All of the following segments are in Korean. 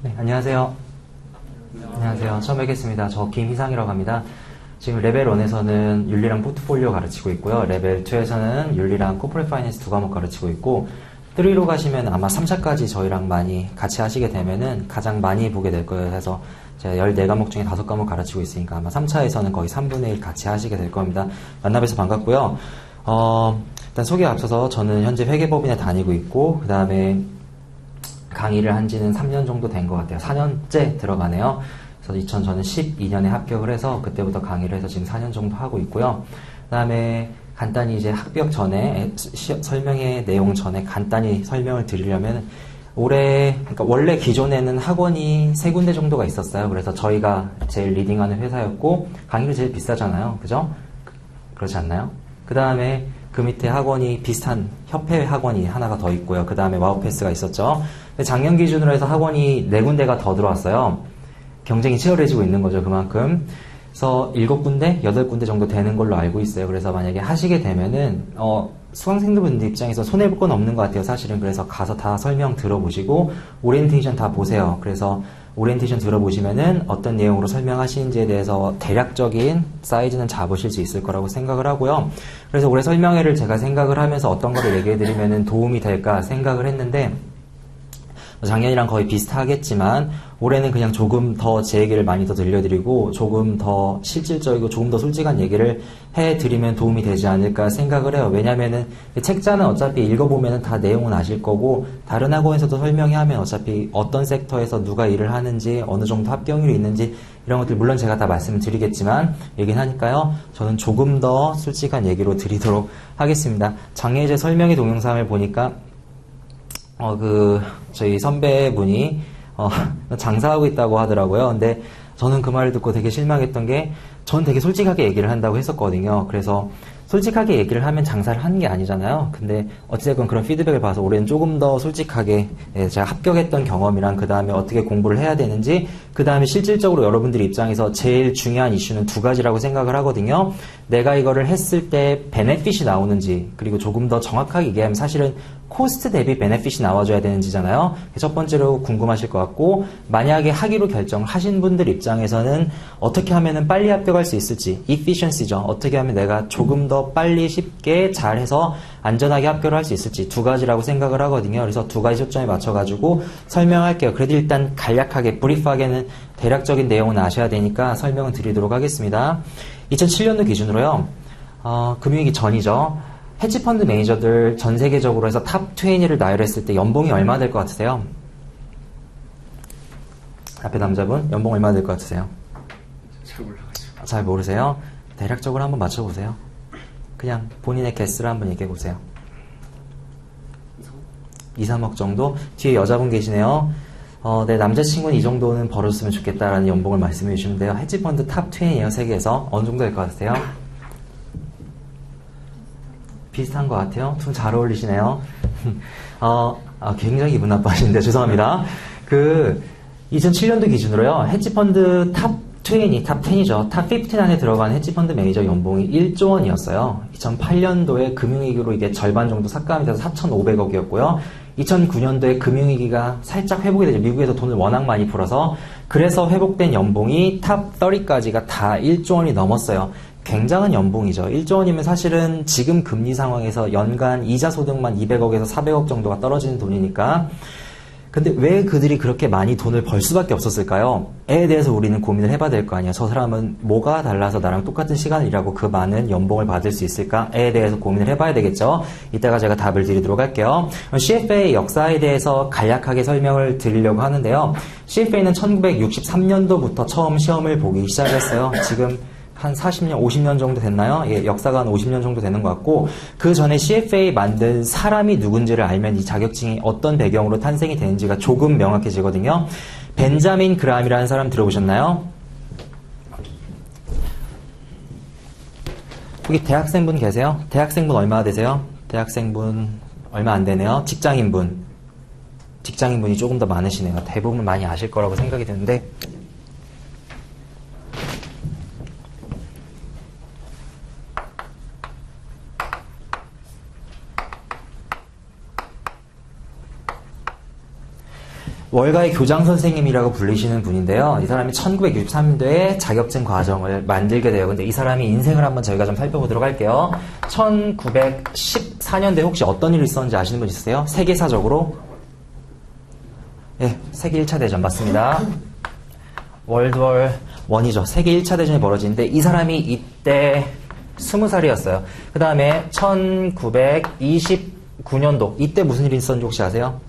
네, 안녕하세요. 안녕하세요. 처음 뵙겠습니다. 저 김희상이라고 합니다. 지금 레벨 1에서는 윤리랑 포트폴리오 가르치고 있고요. 레벨 2에서는 윤리랑 코퍼레이트 파이낸스 두 과목 가르치고 있고 3로 가시면 아마 3차까지 저희랑 많이 같이 하시게 되면은 가장 많이 보게 될 거예요. 그래서 제가 14과목 중에 5과목 가르치고 있으니까 아마 3차에서는 거의 3분의 1 같이 하시게 될 겁니다. 만나뵈서 반갑고요. 일단 소개에 앞서서 저는 현재 회계법인에 다니고 있고 그 다음에 강의를 한 지는 3년 정도 된 것 같아요. 4년째 들어가네요. 그래서 저는 12년에 합격을 해서 그때부터 강의를 해서 지금 4년 정도 하고 있고요. 그 다음에 간단히 이제 합격 전에 설명의 내용 전에 간단히 설명을 드리려면 그러니까 원래 기존에는 학원이 3군데 정도가 있었어요. 그래서 저희가 제일 리딩하는 회사였고 강의가 제일 비싸잖아요. 그죠? 그렇지 않나요? 그 다음에 그 밑에 학원이 비슷한 협회 학원이 하나가 더 있고요. 그 다음에 와우패스가 있었죠. 근데 작년 기준으로 해서 학원이 4군데가 더 들어왔어요. 경쟁이 치열해지고 있는 거죠. 그만큼. 그래서 7군데, 8군데 정도 되는 걸로 알고 있어요. 그래서 만약에 하시게 되면은 수강생들 입장에서 손해볼 건 없는 것 같아요. 사실은. 그래서 가서 다 설명 들어보시고 오리엔테이션 다 보세요. 그래서 오리엔테이션 들어보시면은 어떤 내용으로 설명하시는지에 대해서 대략적인 사이즈는 잡으실 수 있을 거라고 생각을 하고요. 그래서 올해 설명회를 제가 생각을 하면서 어떤 거를 얘기해드리면은 도움이 될까 생각을 했는데 작년이랑 거의 비슷하겠지만 올해는 그냥 조금 더 제 얘기를 많이 더 들려드리고 조금 더 실질적이고 조금 더 솔직한 얘기를 해드리면 도움이 되지 않을까 생각을 해요. 왜냐면은 책자는 어차피 읽어보면은 다 내용은 아실 거고 다른 학원에서도 설명해 하면 어차피 어떤 섹터에서 누가 일을 하는지 어느 정도 합격률이 있는지 이런 것들 물론 제가 다 말씀을 드리겠지만 얘기는 하니까요. 저는 조금 더 솔직한 얘기로 드리도록 하겠습니다. 작년에 제 설명회 동영상을 보니까 저희 선배분이, 장사하고 있다고 하더라고요. 근데 저는 그 말을 듣고 되게 실망했던 게, 저는 되게 솔직하게 얘기를 한다고 했었거든요. 그래서 솔직하게 얘기를 하면 장사를 하는 게 아니잖아요. 근데 어찌됐건 그런 피드백을 봐서 올해는 조금 더 솔직하게 제가 합격했던 경험이랑 그 다음에 어떻게 공부를 해야 되는지 그 다음에 실질적으로 여러분들 입장에서 제일 중요한 이슈는 2가지라고 생각을 하거든요. 내가 이거를 했을 때 베네핏이 나오는지 그리고 조금 더 정확하게 얘기하면 사실은 코스트 대비 베네핏이 나와줘야 되는지잖아요. 첫 번째로 궁금하실 것 같고 만약에 하기로 결정을 하신 분들 입장에서는 어떻게 하면 빨리 합격할 수 있을지 efficiency죠. 어떻게 하면 내가 조금 더 빨리 쉽게 잘해서 안전하게 합격을 할 수 있을지 2가지라고 생각을 하거든요. 그래서 2가지 초점에 맞춰가지고 설명할게요. 그래도 일단 간략하게 브리프하게는 대략적인 내용은 아셔야 되니까 설명을 드리도록 하겠습니다. 2007년도 기준으로요. 금융위기 전이죠. 헤지펀드 매니저들 전 세계적으로 해서 탑 20를 나열했을 때 연봉이 얼마 될 것 같으세요? 앞에 남자분 연봉 얼마 될 것 같으세요? 잘 몰라가지고. 잘 모르세요? 대략적으로 한번 맞춰보세요. 그냥 본인의 개수를 한번 얘기해보세요. 2, 3억 정도? 뒤에 여자분 계시네요. 내 남자친구는 이 정도는 벌었으면 좋겠다라는 연봉을 말씀해 주시면 돼요. 헤지펀드 탑 20이에요. 세계에서. 어느 정도 될 것 같으세요? 비슷한 것 같아요. 좀 잘 어울리시네요. 굉장히 기분 나빠하시는데 죄송합니다. 2007년도 기준으로요. 헤지펀드 탑 20, 탑 10이죠. 탑 15 안에 들어간 헤지펀드 매니저 연봉이 1조 원이었어요. 2008년도에 금융위기로 이게 절반 정도 삭감이 돼서 4,500억이었고요. 2009년도에 금융위기가 살짝 회복이 되죠. 미국에서 돈을 워낙 많이 풀어서 그래서 회복된 연봉이 탑 30까지가 다 1조 원이 넘었어요. 굉장한 연봉이죠. 1조 원이면 사실은 지금 금리 상황에서 연간 이자 소득만 200억에서 400억 정도가 떨어지는 돈이니까. 근데 왜 그들이 그렇게 많이 돈을 벌 수밖에 없었을까요? 에 대해서 우리는 고민을 해봐야 될 거 아니야. 저 사람은 뭐가 달라서 나랑 똑같은 시간을 일하고 그 많은 연봉을 받을 수 있을까에 대해서 고민을 해봐야 되겠죠. 이따가 제가 답을 드리도록 할게요. CFA 역사에 대해서 간략하게 설명을 드리려고 하는데요. CFA는 1963년도부터 처음 시험을 보기 시작했어요. 지금 한 40년, 50년 정도 됐나요? 예, 역사가 한 50년 정도 되는 것 같고 그 전에 CFA 만든 사람이 누군지를 알면 이 자격증이 어떤 배경으로 탄생이 되는지가 조금 명확해지거든요. 벤자민 그람이라는 사람 들어보셨나요? 여기 대학생분 계세요? 대학생분 얼마 되세요? 대학생분 얼마 안 되네요. 직장인분이 조금 더 많으시네요. 대부분 많이 아실 거라고 생각이 드는데 월가의 교장 선생님이라고 불리시는 분인데요. 이 사람이 1963년도에 자격증 과정을 만들게 돼요. 근데 이 사람이 인생을 한번 저희가 좀 살펴보도록 할게요. 1914년도에 혹시 어떤 일이 있었는지 아시는 분 있으세요? 세계사적으로? 예, 세계 1차 대전 맞습니다. 월드워 1이죠. 세계 1차 대전이 벌어지는데 이 사람이 이때 20살이었어요. 그 다음에 1929년도 이때 무슨 일이 있었는지 혹시 아세요?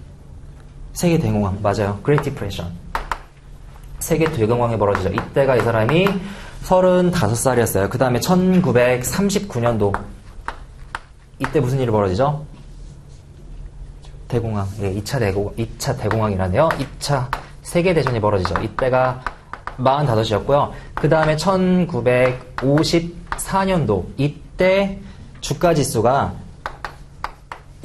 세계 대공황 맞아요. Great Depression. 세계 대공황이 벌어지죠. 이때가 이 사람이 35살이었어요. 그 다음에 1939년도 이때 무슨 일이 벌어지죠? 대공황. 예, 2차 대공황이라네요. 2차 세계대전이 벌어지죠. 이때가 45이었고요. 그 다음에 1954년도 이때 주가지수가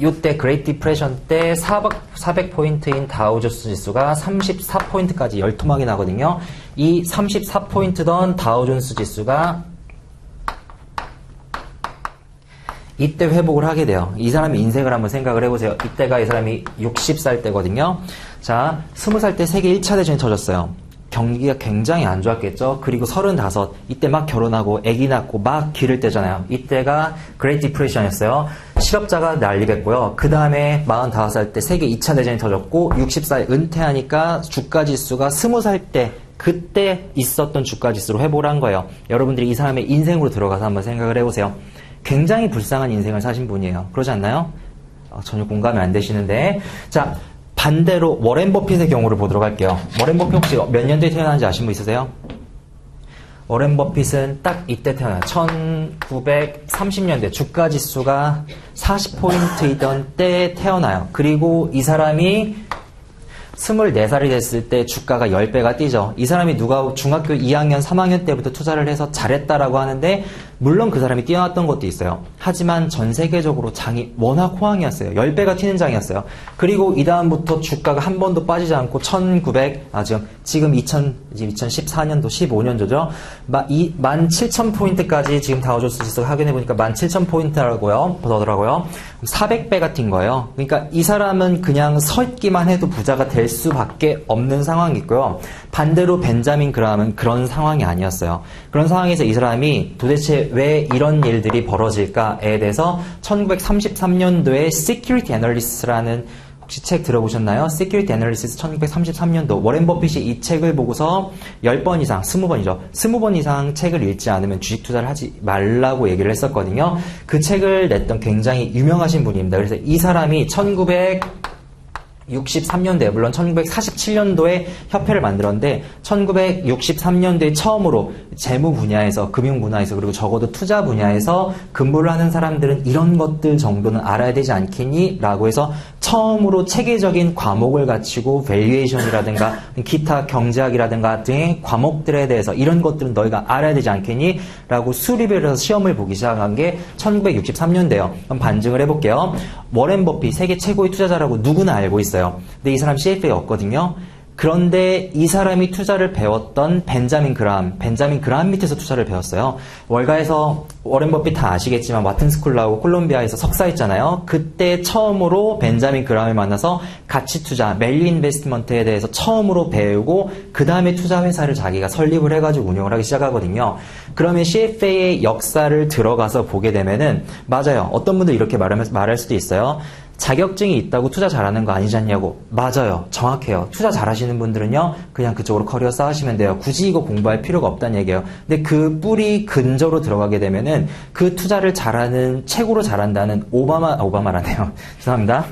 이때 그레이트 디프레션 때 400포인트인 다우존스 지수가 34포인트까지 열토막이 나거든요. 이 34포인트던 다우존스 지수가 이때 회복을 하게 돼요. 이 사람의 인생을 한번 생각을 해보세요. 이때가 이 사람이 60살 때거든요. 자, 20살 때 세계 1차 대전이 터졌어요. 경기가 굉장히 안 좋았겠죠. 그리고 35 이때 막 결혼하고 아기 낳고 막 기를 때잖아요. 이때가 그레이트 디프레션이었어요. 실업자가 난리겠고요. 그 다음에 45살 때 세계 2차 대전이 터졌고 60살 은퇴하니까 주가지수가 20살 때 그때 있었던 주가지수로 회복을 한 거예요. 여러분들이 이 사람의 인생으로 들어가서 한번 생각을 해보세요. 굉장히 불쌍한 인생을 사신 분이에요. 그러지 않나요? 전혀 공감이 안 되시는데. 자, 반대로 워렌 버핏의 경우를 보도록 할게요. 워렌 버핏 혹시 몇 년도에 태어난지 아시는 분 있으세요? 워렌 버핏은 딱 이때 태어나요. 1930년대 주가지수가 40포인트이던 때에 태어나요. 그리고 이 사람이 24살이 됐을 때 주가가 10배가 뛰죠. 이 사람이 누가 중학교 2학년, 3학년 때부터 투자를 해서 잘했다라고 하는데 물론 그 사람이 뛰어났던 것도 있어요. 하지만 전 세계적으로 장이 워낙 호황이었어요. 10배가 튀는 장이었어요. 그리고 이 다음부터 주가가 한 번도 빠지지 않고 지금 2014년도 15년도죠. 17,000포인트까지 지금 다우존스 지수가 확인해보니까 17,000포인트라고요. 더더라고요. 400배가 뛴 거예요. 그러니까 이 사람은 그냥 서 있기만 해도 부자가 될 수밖에 없는 상황이 있고요. 반대로 벤자민 그라함은 그런 상황이 아니었어요. 그런 상황에서 이 사람이 도대체 왜 이런 일들이 벌어질까에 대해서 1933년도에 Security Analyst라는 혹시 책 들어보셨나요? Security Analysis 1933년도 워렌 버핏이 이 책을 보고서 10번 이상, 20번이죠. 20번 이상 책을 읽지 않으면 주식 투자를 하지 말라고 얘기를 했었거든요. 그 책을 냈던 굉장히 유명하신 분입니다. 그래서 이 사람이 1963년도에 물론 1947년도에 협회를 만들었는데 1963년도에 처음으로 재무 분야에서 금융 분야에서 그리고 적어도 투자 분야에서 근무를 하는 사람들은 이런 것들 정도는 알아야 되지 않겠니? 라고 해서 처음으로 체계적인 과목을 갖추고 밸류에이션이라든가 기타 경제학이라든가 등의 과목들에 대해서 이런 것들은 너희가 알아야 되지 않겠니? 라고 수립을 해서 시험을 보기 시작한 게 1963년대예요. 그럼 반증을 해볼게요. 워렌 버핏 세계 최고의 투자자라고 누구나 알고 있어요. 근데 이 사람 CFA였거든요. 그런데 이 사람이 투자를 배웠던 벤자민 그라함 밑에서 투자를 배웠어요. 월가에서 워렌 버핏 다 아시겠지만 와튼스쿨 나오고 콜롬비아에서 석사했잖아요. 그때 처음으로 벤자민 그라함을 만나서 가치 투자, 밸류 인베스트먼트에 대해서 처음으로 배우고 그 다음에 투자 회사를 자기가 설립을 해가지고 운영을 하기 시작하거든요. 그러면 CFA의 역사를 들어가서 보게 되면은 맞아요. 어떤 분들 이렇게 말할 수도 있어요. 자격증이 있다고 투자 잘하는 거 아니지 않냐고. 맞아요. 정확해요. 투자 잘하시는 분들은요. 그냥 그쪽으로 커리어 쌓으시면 돼요. 굳이 이거 공부할 필요가 없다는 얘기예요. 근데 그 뿌리 근저로 들어가게 되면은 그 투자를 잘하는 최고로 잘한다는 오바마라네요. 죄송합니다.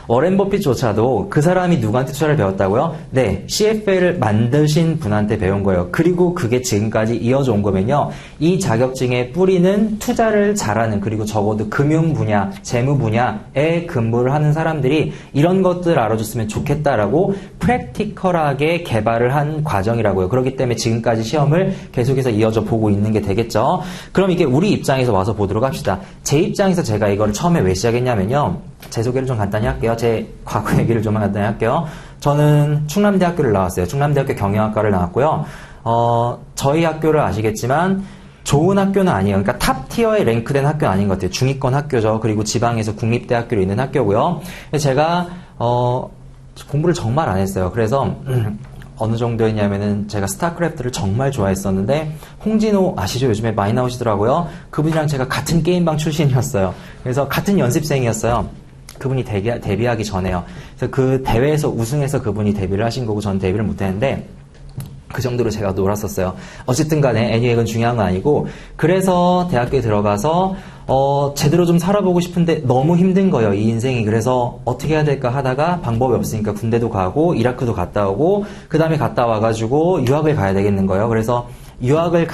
워렌 버핏조차도 그 사람이 누구한테 투자를 배웠다고요? 네, CFA를 만드신 분한테 배운 거예요. 그리고 그게 지금까지 이어져 온 거면요. 이 자격증의 뿌리는 투자를 잘하는 그리고 적어도 금융 분야, 재무 분야에 근무를 하는 사람들이 이런 것들 알아줬으면 좋겠다라고 프랙티컬하게 개발을 한 과정이라고요. 그렇기 때문에 지금까지 시험을 계속해서 이어져 보고 있는 게 되겠죠. 그럼 이게 우리 입장에서 와서 보도록 합시다. 제 입장에서 제가 이거를 처음에 왜 시작했냐면요. 제 소개를 좀 간단히 할게요. 제 과거 얘기를 좀 간단히 할게요. 저는 충남대학교를 나왔어요. 충남대학교 경영학과를 나왔고요. 저희 학교를 아시겠지만 좋은 학교는 아니에요. 그러니까 탑 티어에 랭크된 학교는 아닌 것 같아요. 중위권 학교죠. 그리고 지방에서 국립대학교로 있는 학교고요. 제가 공부를 정말 안 했어요. 그래서 어느 정도였냐면은 제가 스타크래프트를 정말 좋아했었는데 홍진호 아시죠? 요즘에 많이 나오시더라고요. 그분이랑 제가 같은 게임방 출신이었어요. 그래서 같은 연습생이었어요. 그분이 데뷔하기 전에요. 그래서 그 대회에서 우승해서 그분이 데뷔를 하신 거고 전 데뷔를 못했는데 그 정도로 제가 놀았었어요. 어쨌든 간에 애니웨이건 중요한 건 아니고 그래서 대학교에 들어가서 제대로 좀 살아보고 싶은데 너무 힘든 거예요. 이 인생이. 그래서 어떻게 해야 될까 하다가 방법이 없으니까 군대도 가고 이라크도 갔다 오고 그 다음에 갔다 와가지고 유학을 가야 되겠는 거예요. 그래서 유학을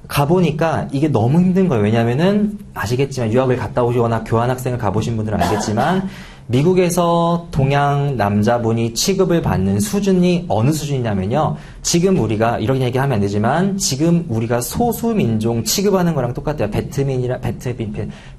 가보니까 이게 너무 힘든 거예요. 왜냐면은 아시겠지만 유학을 갔다 오시거나 교환학생을 가보신 분들은 알겠지만 미국에서 동양 남자분이 취급을 받는 수준이 어느 수준이냐면요. 지금 우리가 이런 얘기하면 안 되지만 지금 우리가 소수민족 취급하는 거랑 똑같아요.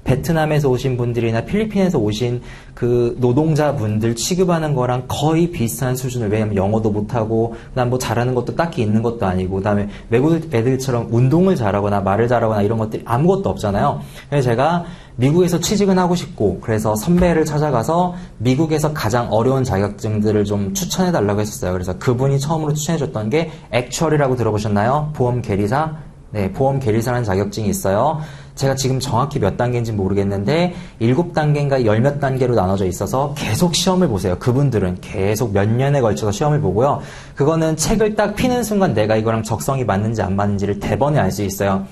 베트남에서 오신 분들이나 필리핀에서 오신 그 노동자분들 취급하는 거랑 거의 비슷한 수준을 왜냐면 영어도 못하고 그다음 뭐 잘하는 것도 딱히 있는 것도 아니고 그다음에 외국 애들처럼 운동을 잘하거나 말을 잘하거나 이런 것들이 아무것도 없잖아요. 그래서 제가 미국에서 취직은 하고 싶고 그래서 선배를 찾아가서 미국에서 가장 어려운 자격증들을 좀 추천해 달라고 했었어요. 그래서 그분이 처음으로 추천해 줬던 게 액추얼이라고 들어보셨나요? 보험 계리사? 네, 보험 계리사라는 자격증이 있어요. 제가 지금 정확히 몇 단계인지 모르겠는데 7단계인가 10몇 단계로 나눠져 있어서 계속 시험을 보세요. 그분들은 계속 몇 년에 걸쳐서 시험을 보고요. 그거는 책을 딱 피는 순간 내가 이거랑 적성이 맞는지 안 맞는지를 대번에 알 수 있어요.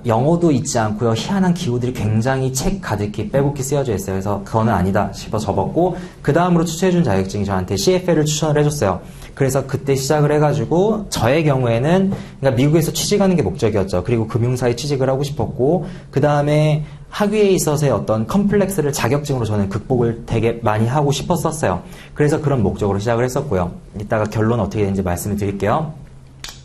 영어도 있지 않고요. 희한한 기호들이 굉장히 책 가득히 빼곡히 쓰여져 있어요. 그래서 그거는 아니다 싶어 접었고 그 다음으로 추천해준 자격증이 저한테 CFL을 추천을 해줬어요. 그래서 그때 시작을 해가지고 저의 경우에는 그러니까 미국에서 취직하는 게 목적이었죠. 그리고 금융사에 취직을 하고 싶었고 그 다음에 학위에 있어서의 어떤 컴플렉스를 자격증으로 저는 극복을 되게 많이 하고 싶었었어요. 그래서 그런 목적으로 시작을 했었고요. 이따가 결론 어떻게 되는지 말씀을 드릴게요.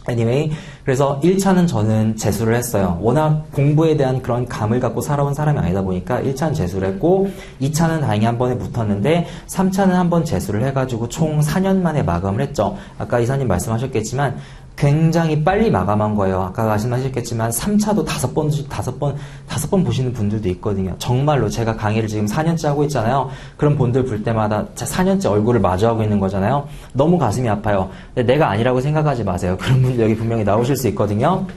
anyway, 그래서 1차는 저는 재수를 했어요. 워낙 공부에 대한 그런 감을 갖고 살아온 사람이 아니다 보니까 1차는 재수를 했고 2차는 다행히 한 번에 붙었는데 3차는 한 번 재수를 해가지고 총 4년 만에 마감을 했죠. 아까 이사님 말씀하셨겠지만 굉장히 빨리 마감한 거예요. 아까 말씀하셨겠지만 3차도 5번 보시는 분들도 있거든요. 정말로 제가 강의를 지금 4년째 하고 있잖아요. 그런 분들 볼 때마다 4년째 얼굴을 마주하고 있는 거잖아요. 너무 가슴이 아파요. 근데 내가 아니라고 생각하지 마세요. 그런 분들 여기 분명히 나오실 수 있거든요.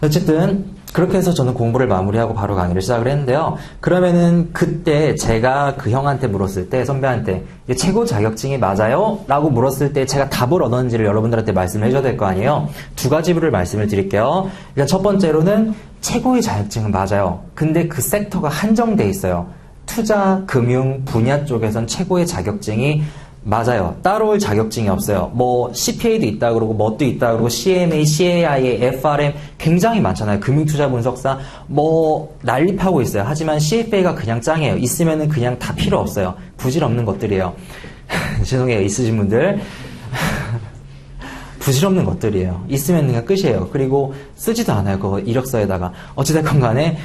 어쨌든 그렇게 해서 저는 공부를 마무리하고 바로 강의를 시작을 했는데요. 그러면은 그때 제가 그 형한테 물었을 때 선배한테 이게 최고 자격증이 맞아요? 라고 물었을 때 제가 답을 얻었는지를 여러분들한테 말씀을 해줘야 될 거 아니에요. 두 가지를 말씀을 드릴게요. 일단 첫 번째로는 최고의 자격증은 맞아요. 근데 그 섹터가 한정돼 있어요. 투자, 금융 분야 쪽에선 최고의 자격증이 맞아요. 따로 올 자격증이 없어요. 뭐 CPA도 있다 그러고 뭣도 있다 그러고 CMA, CAIA, FRM 굉장히 많잖아요. 금융투자분석사 뭐 난립하고 있어요. 하지만 CFA가 그냥 짱이에요. 있으면은 그냥 다 필요 없어요. 부질없는 것들이에요. 죄송해요. 있으신 분들. 부질없는 것들이에요. 있으면 그냥 끝이에요. 그리고 쓰지도 않아요. 그거 이력서에다가. 어찌됐건 간에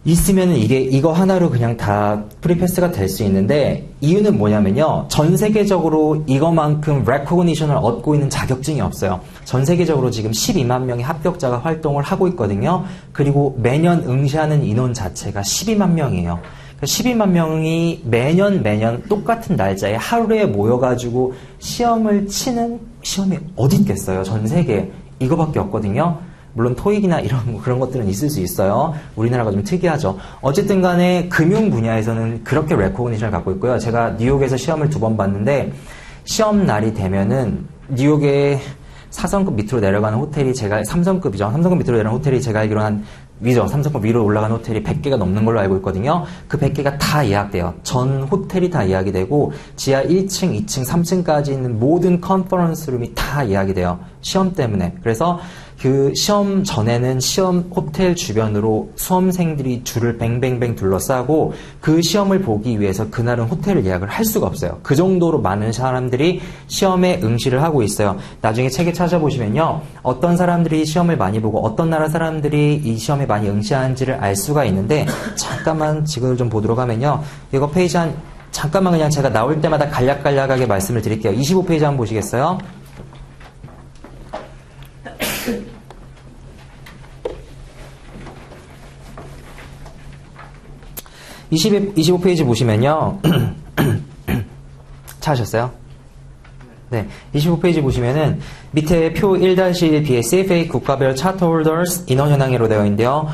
있으면은 이거 하나로 그냥 다 프리패스가 될 수 있는데 이유는 뭐냐면요. 전 세계적으로 이거만큼 레코그니션을 얻고 있는 자격증이 없어요. 전 세계적으로 지금 12만 명의 합격자가 활동을 하고 있거든요. 그리고 매년 응시하는 인원 자체가 12만 명이에요. 12만 명이 매년 똑같은 날짜에 하루에 모여가지고 시험을 치는 시험이 어디 있겠어요. 전 세계에. 이거밖에 없거든요. 물론 토익이나 이런 그런 것들은 있을 수 있어요. 우리나라가 좀 특이하죠. 어쨌든 간에 금융 분야에서는 그렇게 레코그니션을 갖고 있고요. 제가 뉴욕에서 시험을 2번 봤는데 시험 날이 되면은 뉴욕의 4성급 밑으로 내려가는 호텔이 제가 3성급이죠. 3성급 밑으로 내려가는 호텔이 제가 알기로 한 위죠. 3성급 위로 올라가는 호텔이 100개가 넘는 걸로 알고 있거든요. 그 100개가 다 예약돼요. 전 호텔이 다 예약이 되고 지하 1층, 2층, 3층까지 있는 모든 컨퍼런스 룸이 다 예약이 돼요. 시험 때문에. 그래서 그 시험 전에는 시험 호텔 주변으로 수험생들이 줄을 뱅뱅뱅 둘러싸고 그 시험을 보기 위해서 그날은 호텔을 예약을 할 수가 없어요. 그 정도로 많은 사람들이 시험에 응시를 하고 있어요. 나중에 책에 찾아보시면요. 어떤 사람들이 시험을 많이 보고 어떤 나라 사람들이 이 시험에 많이 응시하는지를 알 수가 있는데 잠깐만 지금 좀 보도록 하면요. 이거 페이지 잠깐만 그냥 제가 나올 때마다 간략간략하게 말씀을 드릴게요. 25페이지 한번 보시겠어요? 25페이지 보시면요. 찾으셨어요? 네, 25페이지 보시면은 밑에 표 1-1B에 CFA 국가별 차트 홀더스 인원 현황으로 되어 있는데요.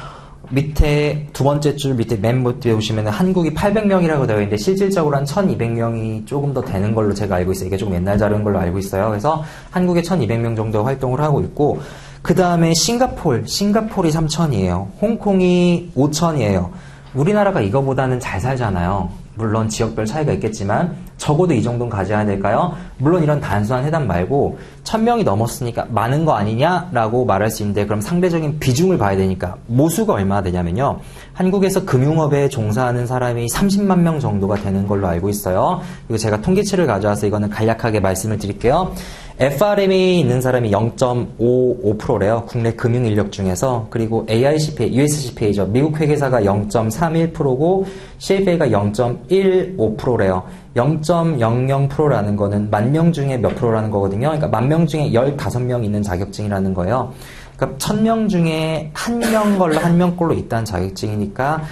밑에 두 번째 줄 밑에 맨 밑에 보시면은 한국이 800명이라고 되어 있는데 실질적으로 한 1200명이 조금 더 되는 걸로 제가 알고 있어요. 이게 조금 옛날 자료인 걸로 알고 있어요. 그래서 한국에 1200명 정도 활동을 하고 있고, 그 다음에 싱가폴이 3000이에요. 홍콩이 5000이에요. 우리나라가 이거보다는 잘 살잖아요. 물론 지역별 차이가 있겠지만 적어도 이 정도는 가져야 될까요? 물론 이런 단순한 해답 말고 1000명이 넘었으니까 많은 거 아니냐라고 말할 수 있는데, 그럼 상대적인 비중을 봐야 되니까 모수가 얼마나 되냐면요. 한국에서 금융업에 종사하는 사람이 30만 명 정도가 되는 걸로 알고 있어요. 그리고 제가 통계치를 가져와서 이거는 간략하게 말씀을 드릴게요. FRM에 있는 사람이 0.55%래요. 국내 금융 인력 중에서. 그리고 AICPA, USCPA죠. 미국 회계사가 0.31%고 CFA가 0.15%래요. 0.00%라는 거는 10,000명 중에 몇 프로라는 거거든요. 그러니까 10,000명 중에 15명 있는 자격증이라는 거예요. 그러니까 1000명 중에 1명 걸로 1명 꼴로 있다는 자격증이니까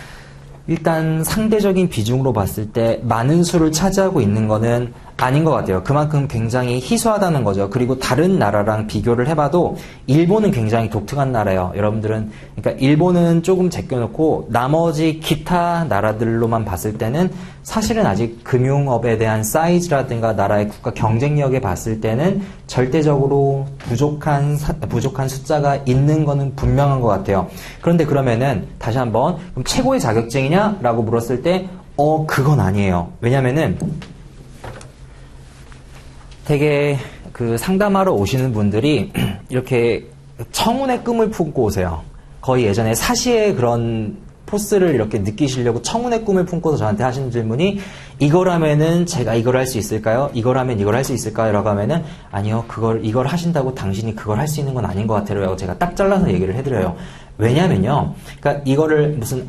일단 상대적인 비중으로 봤을 때 많은 수를 차지하고 있는 거는 아닌 것 같아요. 그만큼 굉장히 희소하다는 거죠. 그리고 다른 나라랑 비교를 해봐도 일본은 굉장히 독특한 나라예요. 여러분들은, 그러니까 일본은 조금 제껴놓고 나머지 기타 나라들로만 봤을 때는 사실은 아직 금융업에 대한 사이즈라든가 나라의 국가 경쟁력에 봤을 때는 절대적으로 부족한 숫자가 있는 거는 분명한 것 같아요. 그런데 그러면은 다시 한번, 그럼 최고의 자격증이냐라고 물었을 때 그건 아니에요. 왜냐면은 되게 그 상담하러 오시는 분들이 이렇게 청운의 꿈을 품고 오세요. 거의 예전에 사시의 그런 포스를 이렇게 느끼시려고 청운의 꿈을 품고서 저한테 하시는 질문이, 이거라면은 제가 이걸 할 수 있을까요? 이거라면 이걸 할 수 있을까요? 라고 하면은 아니요, 이걸 하신다고 당신이 그걸 할 수 있는 건 아닌 것 같아요. 라고 제가 딱 잘라서 얘기를 해드려요. 왜냐면요, 그러니까 이거를 무슨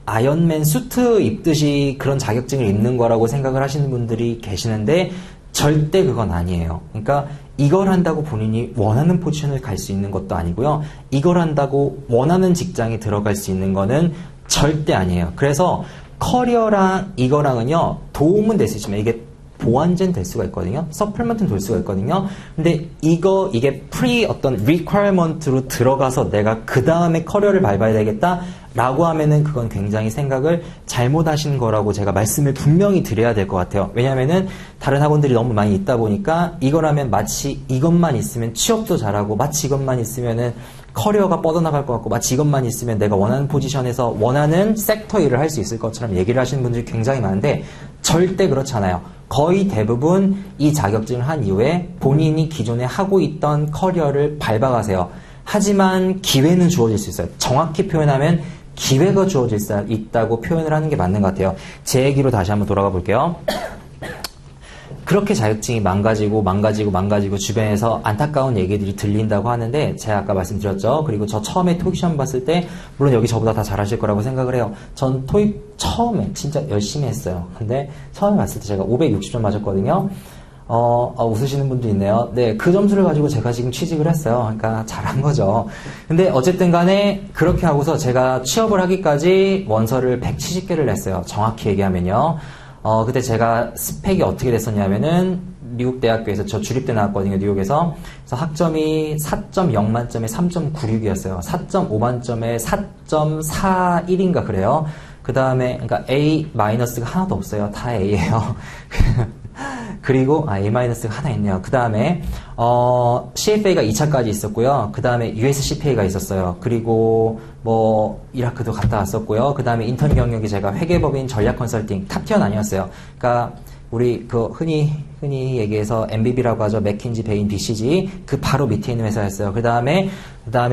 아이언맨 수트 입듯이 그런 자격증을 입는 거라고 생각을 하시는 분들이 계시는데 절대 그건 아니에요. 그러니까 이걸 한다고 본인이 원하는 포지션을 갈 수 있는 것도 아니고요. 이걸 한다고 원하는 직장에 들어갈 수 있는 거는 절대 아니에요. 그래서 커리어랑 이거랑은요, 도움은 될 수 있지만 이게 보완제는 될 수가 있거든요. 서플먼트는 될 수가 있거든요. 근데 이게 어떤 requirement로 들어가서 내가 그 다음에 커리어를 밟아야 되겠다 라고 하면은 그건 굉장히 생각을 잘못하신 거라고 제가 말씀을 분명히 드려야 될 것 같아요. 왜냐면은 다른 학원들이 너무 많이 있다 보니까 이거라면 마치 이것만 있으면 취업도 잘하고, 마치 이것만 있으면은 커리어가 뻗어나갈 것 같고, 마치 이것만 있으면 내가 원하는 포지션에서 원하는 섹터 일을 할 수 있을 것처럼 얘기를 하시는 분들이 굉장히 많은데 절대 그렇지 않아요. 거의 대부분 이 자격증을 한 이후에 본인이 기존에 하고 있던 커리어를 밟아가세요. 하지만 기회는 주어질 수 있어요. 정확히 표현하면 기회가 주어질 수 있다고 표현을 하는 게 맞는 것 같아요. 제 얘기로 다시 한번 돌아가 볼게요. 그렇게 자격증이 망가지고 주변에서 안타까운 얘기들이 들린다고 하는데, 제가 아까 말씀드렸죠. 그리고 저 처음에 토익 시험 봤을 때 물론 여기 저보다 다 잘하실 거라고 생각을 해요. 전 토익 처음에 진짜 열심히 했어요. 근데 처음에 봤을 때 제가 560점 맞았거든요. 웃으시는 분도 있네요. 네, 그 점수를 가지고 제가 지금 취직을 했어요. 그러니까 잘한 거죠. 근데 어쨌든 간에 그렇게 하고서 제가 취업을 하기까지 원서를 170개를 냈어요. 정확히 얘기하면요. 그때 제가 스펙이 어떻게 됐었냐면은, 미국 대학교에서 저 주립대 나왔거든요, 뉴욕에서. 그래서 학점이 4.0 만점에 3.96이었어요. 4.5 만점에 4.41인가 그래요. 그 다음에, 그러니까 A-가 하나도 없어요. 다 A예요. 그리고 A-가 하나 있네요. 그 다음에 CFA가 2차까지 있었고요. 그 다음에 USCPA가 있었어요. 그리고 이라크도 갔다 왔었고요. 그 다음에 인턴 경력이 제가 회계법인 전략 컨설팅 탑티어는 아니었어요. 그러니까 우리 흔히 얘기해서 MBB라고 하죠. 맥킨지, 베인, BCG 그 바로 밑에 있는 회사였어요. 그 다음에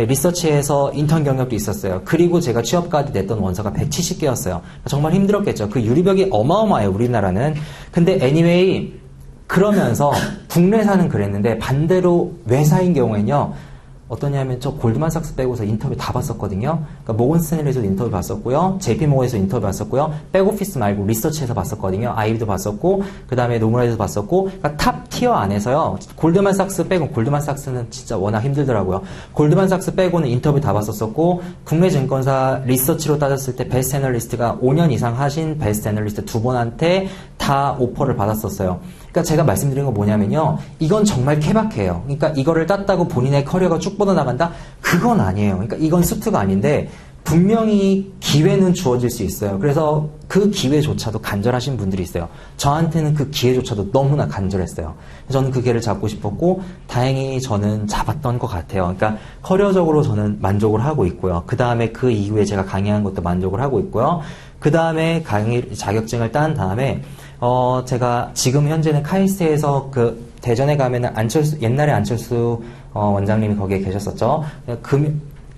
리서치에서 인턴 경력도 있었어요. 그리고 제가 취업까지 냈던 원서가 170개였어요. 정말 힘들었겠죠. 그 유리벽이 어마어마해요, 우리나라는. 근데 anyway, 그러면서 국내사는 그랬는데 반대로 외사인 경우에는요, 어떠냐면 저 골드만삭스 빼고서 인터뷰 다 봤었거든요. 그러니까 모건 스탠리에서도 인터뷰 봤었고요. JP모건에서 인터뷰 봤었고요. 백오피스 말고 리서치에서 봤었거든요. 아이비도 봤었고, 그 다음에 노무라에서 봤었고, 그러니까 탑 티어 안에서요. 골드만삭스 빼고, 골드만삭스는 진짜 워낙 힘들더라고요. 골드만삭스 빼고는 인터뷰 다 봤었고, 국내 증권사 리서치로 따졌을 때 베스트 애널리스트가 5년 이상 하신 베스트 애널리스트 두 분한테 다 오퍼를 받았었어요. 그러니까 제가 말씀드린 건 뭐냐면요. 이건 정말 케바케예요. 그러니까 이거를 땄다고 본인의 커리어가 쭉 뻗어나간다? 그건 아니에요. 그러니까 이건 수트가 아닌데 분명히 기회는 주어질 수 있어요. 그래서 그 기회조차도 간절하신 분들이 있어요. 저한테는 그 기회조차도 너무나 간절했어요. 저는 그 기회를 잡고 싶었고 다행히 저는 잡았던 것 같아요. 그러니까 커리어적으로 저는 만족을 하고 있고요. 그 다음에 그 이후에 제가 강의한 것도 만족을 하고 있고요. 그 다음에 강의 자격증을 딴 다음에 제가 지금 현재는 카이스트에서 그 대전에 가면은 옛날에 안철수 원장님이 거기에 계셨었죠.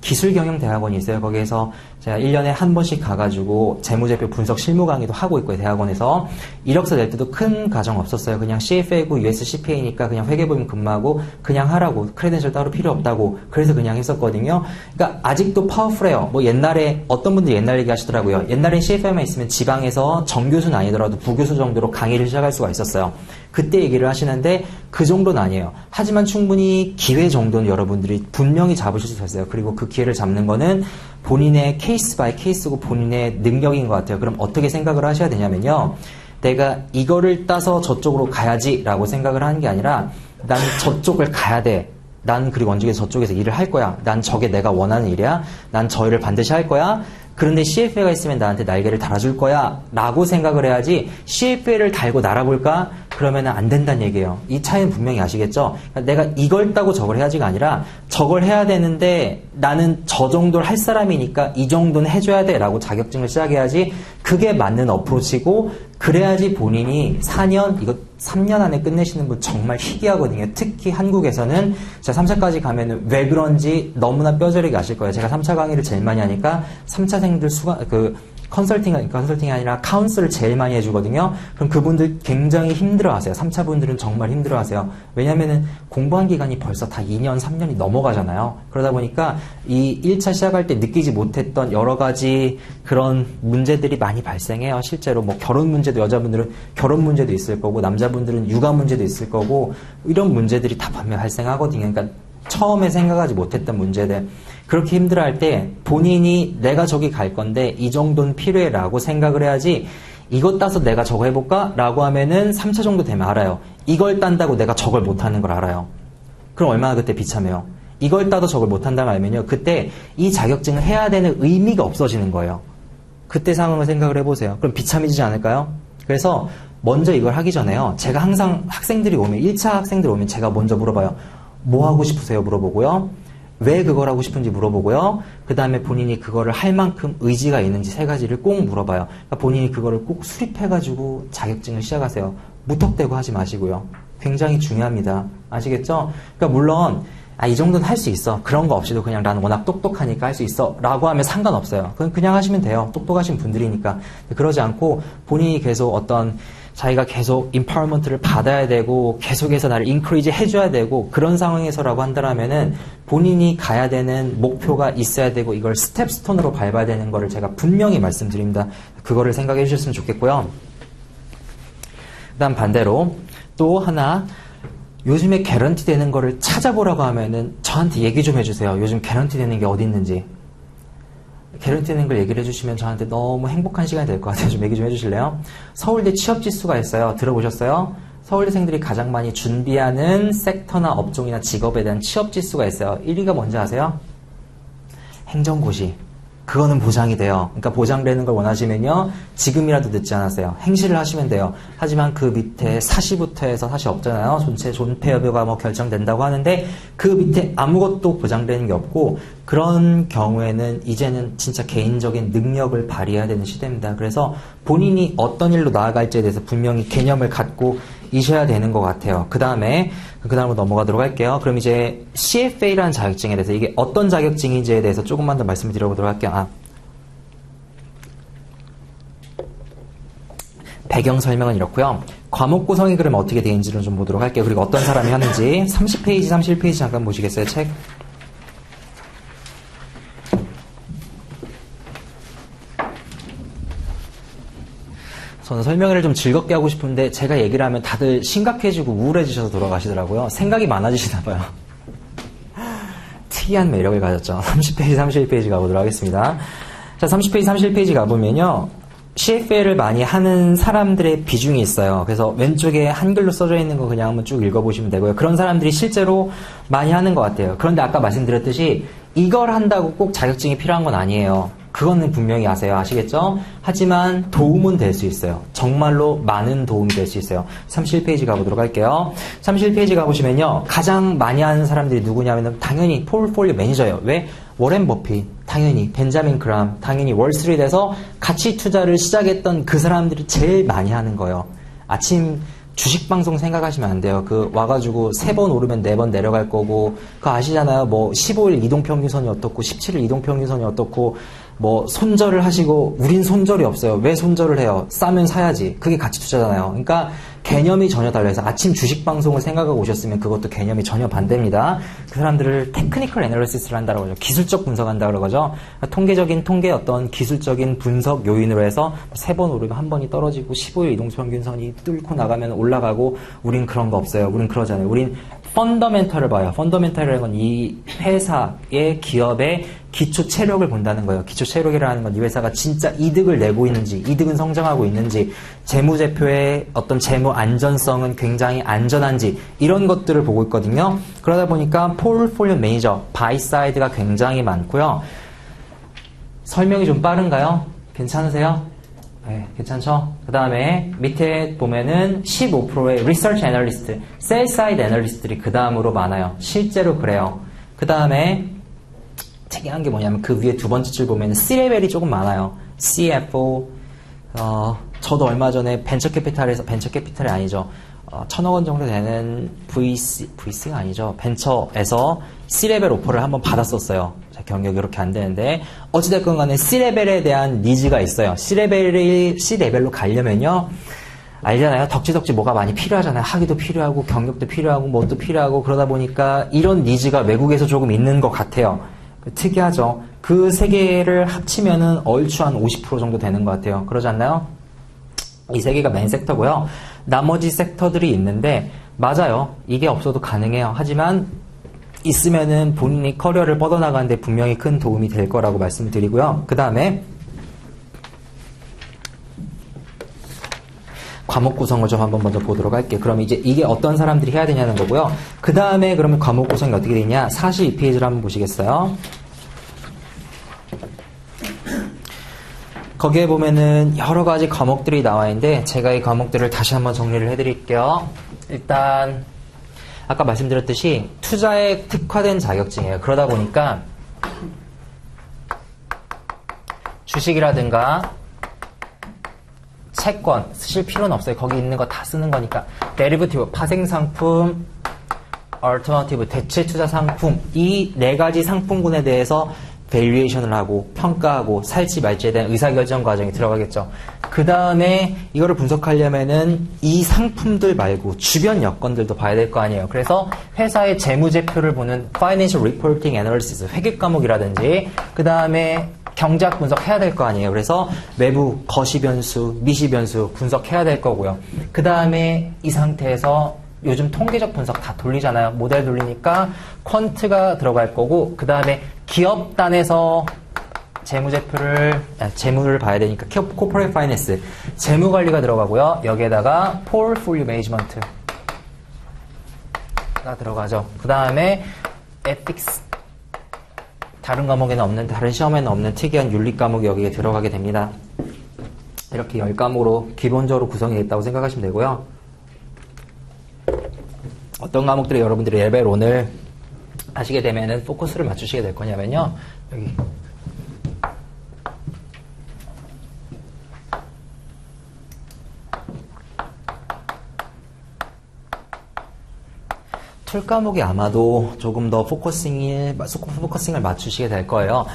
기술경영대학원이 있어요. 거기에서 제가 1년에 한 번씩 가가지고 재무제표 분석 실무 강의도 하고 있고요. 대학원에서 이력서 낼 때도 큰 가정 없었어요. 그냥 CFA고 USCPA니까 그냥 회계부문 근무하고 그냥 하라고, 크레덴셜 따로 필요 없다고, 그래서 그냥 했었거든요. 그러니까 아직도 파워풀해요. 뭐 옛날에 어떤 분들이 옛날 얘기 하시더라고요. 옛날엔 CFA만 있으면 지방에서 정교수는 아니더라도 부교수 정도로 강의를 시작할 수가 있었어요. 그때 얘기를 하시는데 그 정도는 아니에요. 하지만 충분히 기회 정도는 여러분들이 분명히 잡으실 수 있어요. 그리고 그 기회를 잡는 거는 본인의 케이스 바이 케이스고 본인의 능력인 것 같아요. 그럼 어떻게 생각을 하셔야 되냐면요. 내가 이거를 따서 저쪽으로 가야지 라고 생각을 하는 게 아니라 난 저쪽을 가야 돼. 난 그리고 언제든지 저쪽에서 일을 할 거야. 난 저게 내가 원하는 일이야. 난 저 일을 반드시 할 거야. 그런데 CFA가 있으면 나한테 날개를 달아줄 거야 라고 생각을 해야지 CFA를 달고 날아볼까? 그러면 안 된다는 얘기예요. 이 차이는 분명히 아시겠죠? 그러니까 내가 이걸 따고 저걸 해야지가 아니라 저걸 해야 되는데 나는 저 정도를 할 사람이니까 이 정도는 해줘야 돼 라고 자격증을 시작해야지 그게 맞는 어프로치고 그래야지 본인이 4년, 이거 3년 안에 끝내시는 분 정말 희귀하거든요. 특히 한국에서는 제가 3차까지 가면은 왜 그런지 너무나 뼈저리게 아실 거예요. 제가 3차 강의를 제일 많이 하니까 3차생들 컨설팅이 아니라 카운슬을 제일 많이 해주거든요. 그럼 그분들 굉장히 힘들어하세요. 3차 분들은 정말 힘들어하세요. 왜냐면은 공부한 기간이 벌써 다 2년, 3년이 넘어가잖아요. 그러다 보니까 이 1차 시작할 때 느끼지 못했던 여러 가지 그런 문제들이 많이 발생해요. 실제로 뭐 결혼 문제도 여자분들은 결혼 문제도 있을 거고 남자분들은 육아 문제도 있을 거고 이런 문제들이 다 분명 발생하거든요. 그러니까 처음에 생각하지 못했던 문제들 그렇게 힘들어할 때 본인이 내가 저기 갈 건데 이 정도는 필요해 라고 생각을 해야지 이것 따서 내가 저거 해볼까? 라고 하면은 3차 정도 되면 알아요. 이걸 딴다고 내가 저걸 못하는 걸 알아요. 그럼 얼마나 그때 비참해요. 이걸 따도 저걸 못한다면 알면요. 그때 이 자격증을 해야 되는 의미가 없어지는 거예요. 그때 상황을 생각을 해보세요. 그럼 비참해지지 않을까요? 그래서 먼저 이걸 하기 전에요. 제가 항상 학생들이 오면 1차 학생들이 오면 제가 먼저 물어봐요. 뭐 하고 싶으세요? 물어보고요. 왜 그걸 하고 싶은지 물어보고요. 그 다음에 본인이 그거를 할 만큼 의지가 있는지 3가지를 꼭 물어봐요. 그러니까 본인이 그거를 꼭 수립해가지고 자격증을 시작하세요. 무턱대고 하지 마시고요. 굉장히 중요합니다. 아시겠죠? 그러니까 물론 이 정도는 할 수 있어. 그런 거 없이도 그냥 나는 워낙 똑똑하니까 할 수 있어. 라고 하면 상관없어요. 그냥 하시면 돼요. 똑똑하신 분들이니까. 그러지 않고 본인이 계속 어떤 자기가 계속 임파워먼트를 받아야 되고 계속해서 나를 인크리지 해줘야 되고 그런 상황에서라고 한다면은 본인이 가야 되는 목표가 있어야 되고 이걸 스텝스톤으로 밟아야 되는 거를 제가 분명히 말씀드립니다. 그거를 생각해 주셨으면 좋겠고요. 그 다음 반대로 또 하나 요즘에 개런티 되는 거를 찾아보라고 하면은 저한테 얘기 좀 해주세요. 요즘 개런티 되는 게 어디 있는지. 개런티 되는 걸 얘기를 해주시면 저한테 너무 행복한 시간이 될 것 같아요. 좀 얘기 좀 해주실래요? 서울대 취업지수가 있어요. 들어보셨어요? 서울대생들이 가장 많이 준비하는 섹터나 업종이나 직업에 대한 취업지수가 있어요. 1위가 뭔지 아세요? 행정고시. 그거는 보장이 돼요. 그러니까 보장되는 걸 원하시면요. 지금이라도 늦지 않았어요. 행시를 하시면 돼요. 하지만 그 밑에 사시부터 해서 사시 없잖아요. 전체 존폐 여부가 뭐 결정된다고 하는데 그 밑에 아무것도 보장되는 게 없고 그런 경우에는 이제는 진짜 개인적인 능력을 발휘해야 되는 시대입니다. 그래서 본인이 어떤 일로 나아갈지에 대해서 분명히 개념을 갖고 이셔야 되는 것 같아요. 그 다음으로 넘어가도록 할게요. 그럼 이제 CFA라는 자격증에 대해서 이게 어떤 자격증인지에 대해서 조금만 더 말씀을 드려보도록 할게요. 배경 설명은 이렇고요. 과목 구성이 그러면 어떻게 되는지를 좀 보도록 할게요. 그리고 어떤 사람이 하는지 30페이지, 31페이지 잠깐 보시겠어요? 책. 저는 설명회를 좀 즐겁게 하고 싶은데 제가 얘기를 하면 다들 심각해지고 우울해지셔서 돌아가시더라고요. 생각이 많아지시나 봐요. 특이한 매력을 가졌죠. 30페이지, 31페이지 가보도록 하겠습니다. 자, 30페이지, 31페이지 가보면요. CFA를 많이 하는 사람들의 비중이 있어요. 그래서 왼쪽에 한글로 써져 있는 거 그냥 한번 쭉 읽어보시면 되고요. 그런 사람들이 실제로 많이 하는 것 같아요. 그런데 아까 말씀드렸듯이 이걸 한다고 꼭 자격증이 필요한 건 아니에요. 그거는 분명히 아세요. 아시겠죠? 하지만 도움은 될 수 있어요. 정말로 많은 도움이 될 수 있어요. 31페이지 가보도록 할게요. 31페이지 가보시면요. 가장 많이 하는 사람들이 누구냐면 당연히 포트폴리오 매니저예요. 왜? 워렌 버핏, 당연히 벤자민 그람, 당연히 월스트리트에서 가치 투자를 시작했던 그 사람들이 제일 많이 하는 거예요. 아침 주식 방송 생각하시면 안 돼요. 그 와가지고 3번 오르면 4번 내려갈 거고, 그거 아시잖아요. 뭐 15일 이동평균선이 어떻고 17일 이동평균선이 어떻고, 뭐 손절을 하시고 우린 손절이 없어요. 왜 손절을 해요? 싸면 사야지. 그게 가치 투자잖아요. 그러니까 개념이 전혀 달라서 아침 주식 방송을 생각하고 오셨으면 그것도 개념이 전혀 반대입니다. 그 사람들을 테크니컬 애널리시스를 한다고 하죠. 기술적 분석한다고 그러죠. 통계적인 통계 어떤 기술적인 분석 요인으로 해서 3번 오르면 한 번이 떨어지고 15일 이동평균선이 뚫고 나가면 올라가고, 우린 그런 거 없어요. 우린 그러잖아요. 우린 펀더멘털을 봐요. 펀더멘털이라는 건 이 회사의 기업의 기초 체력을 본다는 거예요. 기초 체력이라는 건 이 회사가 진짜 이득을 내고 있는지, 이득은 성장하고 있는지, 재무제표의 어떤 재무 안전성은 굉장히 안전한지, 이런 것들을 보고 있거든요. 그러다 보니까 포트폴리오 매니저, 바이 사이드가 굉장히 많고요. 설명이 좀 빠른가요? 괜찮으세요? 네, 괜찮죠? 그 다음에 밑에 보면은 15%의 리서치 애널리스트, 셀 사이드 애널리스트들이 그 다음으로 많아요. 실제로 그래요. 그 다음에 특이한 게 뭐냐면 그 위에 두 번째 줄 보면은 C레벨이 조금 많아요. CFO, 저도 얼마 전에 벤처캐피탈이 아니죠. 1,000억 원 정도 되는 VC가 아니죠. 벤처에서 C레벨 오퍼를 한번 받았었어요. 경력이 이렇게 안 되는데, 어찌됐건 간에 C레벨에 대한 니즈가 있어요. C레벨로 가려면요, 알잖아요. 덕지덕지 뭐가 많이 필요하잖아요. 학위도 필요하고, 경력도 필요하고, 뭣도 필요하고, 그러다 보니까 이런 니즈가 외국에서 조금 있는 것 같아요. 특이하죠. 그 세 개를 합치면은 얼추 한 50% 정도 되는 것 같아요. 그러지 않나요? 이 세 개가 메인 섹터고요. 나머지 섹터들이 있는데, 맞아요. 이게 없어도 가능해요. 하지만 있으면은 본인이 커리어를 뻗어나가는데 분명히 큰 도움이 될 거라고 말씀을 드리고요. 그 다음에 과목 구성을 좀 한번 먼저 보도록 할게요. 그럼 이제 이게 어떤 사람들이 해야 되냐는 거고요. 그 다음에 그러면 과목 구성이 어떻게 되냐? 42페이지를 한번 보시겠어요? 거기에 보면은 여러 가지 과목들이 나와 있는데, 제가 이 과목들을 다시 한번 정리를 해드릴게요. 일단 아까 말씀드렸듯이 투자에 특화된 자격증이에요. 그러다 보니까 주식이라든가 채권 쓰실 필요는 없어요. 거기 있는 거 다 쓰는 거니까. 데리버티브, 파생상품, 얼터너티브, 대체 투자 상품, 이 네 가지 상품군에 대해서 밸류에이션을 하고 평가하고 살지 말지에 대한 의사결정 과정이 들어가겠죠. 그 다음에 이거를 분석하려면은 이 상품들 말고 주변 여건들도 봐야 될 거 아니에요. 그래서 회사의 재무제표를 보는 Financial Reporting Analysis, 회계 과목이라든지, 그 다음에 경제학 분석해야 될 거 아니에요. 그래서 외부 거시변수, 미시변수 분석해야 될 거고요. 그 다음에 이 상태에서 요즘 통계적 분석 다 돌리잖아요. 모델 돌리니까 퀀트가 들어갈 거고, 그 다음에 기업단에서 재무를 봐야 되니까 코퍼레이트 파이낸스, 재무관리가 들어가고요. 여기에다가 포트폴리오 매니지먼트가 들어가죠. 그 다음에 에틱스, 다른 과목에는 없는, 다른 시험에는 없는 특이한 윤리 과목이 여기에 들어가게 됩니다. 이렇게 10과목으로 기본적으로 구성이 됐다고 생각하시면 되고요. 어떤 과목들이 여러분들이 레벨 1을 하시게 되면은 포커스를 맞추시게 될 거냐면요. 여기 툴 과목이 아마도 조금 더 포커싱을 맞추시게 될 거예요.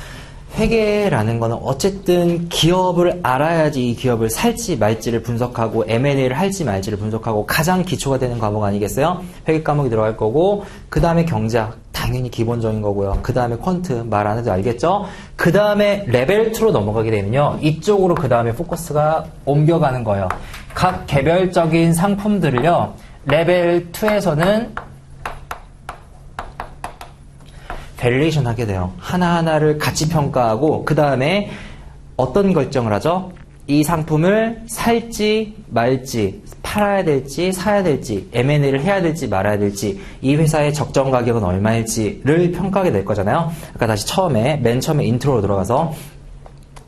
회계라는 거는 어쨌든 기업을 알아야지 이 기업을 살지 말지를 분석하고 M&A를 할지 말지를 분석하고 가장 기초가 되는 과목 아니겠어요? 회계 과목이 들어갈 거고, 그 다음에 경제학 당연히 기본적인 거고요. 그 다음에 퀀트 말 안 해도 알겠죠? 그 다음에 레벨 2로 넘어가게 되면요, 이쪽으로 그 다음에 포커스가 옮겨가는 거예요. 각 개별적인 상품들을요, 레벨 2에서는 밸류에이션 하게 돼요. 하나하나를 같이 평가하고, 그 다음에 어떤 결정을 하죠? 이 상품을 살지 말지, 팔아야 될지 사야 될지, M&A를 해야 될지 말아야 될지, 이 회사의 적정 가격은 얼마일지를 평가하게 될 거잖아요. 아까 다시 맨 처음에 인트로로 들어가서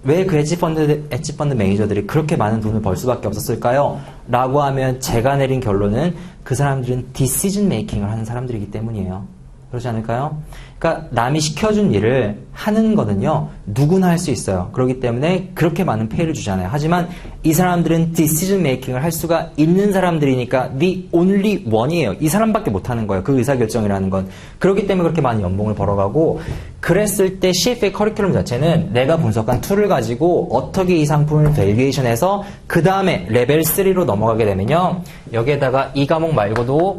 왜 그 엣지펀드 매니저들이 그렇게 많은 돈을 벌 수밖에 없었을까요? 라고 하면 제가 내린 결론은 그 사람들은 디시전 메이킹을 하는 사람들이기 때문이에요. 그렇지 않을까요? 그러니까 남이 시켜준 일을 하는 거는요, 누구나 할 수 있어요. 그렇기 때문에 그렇게 많은 페이를 주잖아요. 하지만 이 사람들은 디시전 메이킹을 할 수가 있는 사람들이니까 the only one이에요. 이 사람밖에 못하는 거예요. 그 의사결정이라는 건. 그렇기 때문에 그렇게 많은 연봉을 벌어가고, 그랬을 때 CFA 커리큘럼 자체는 내가 분석한 툴을 가지고 어떻게 이 상품을 밸류에이션해서 그 다음에 레벨 3로 넘어가게 되면요, 여기에다가 이 과목 말고도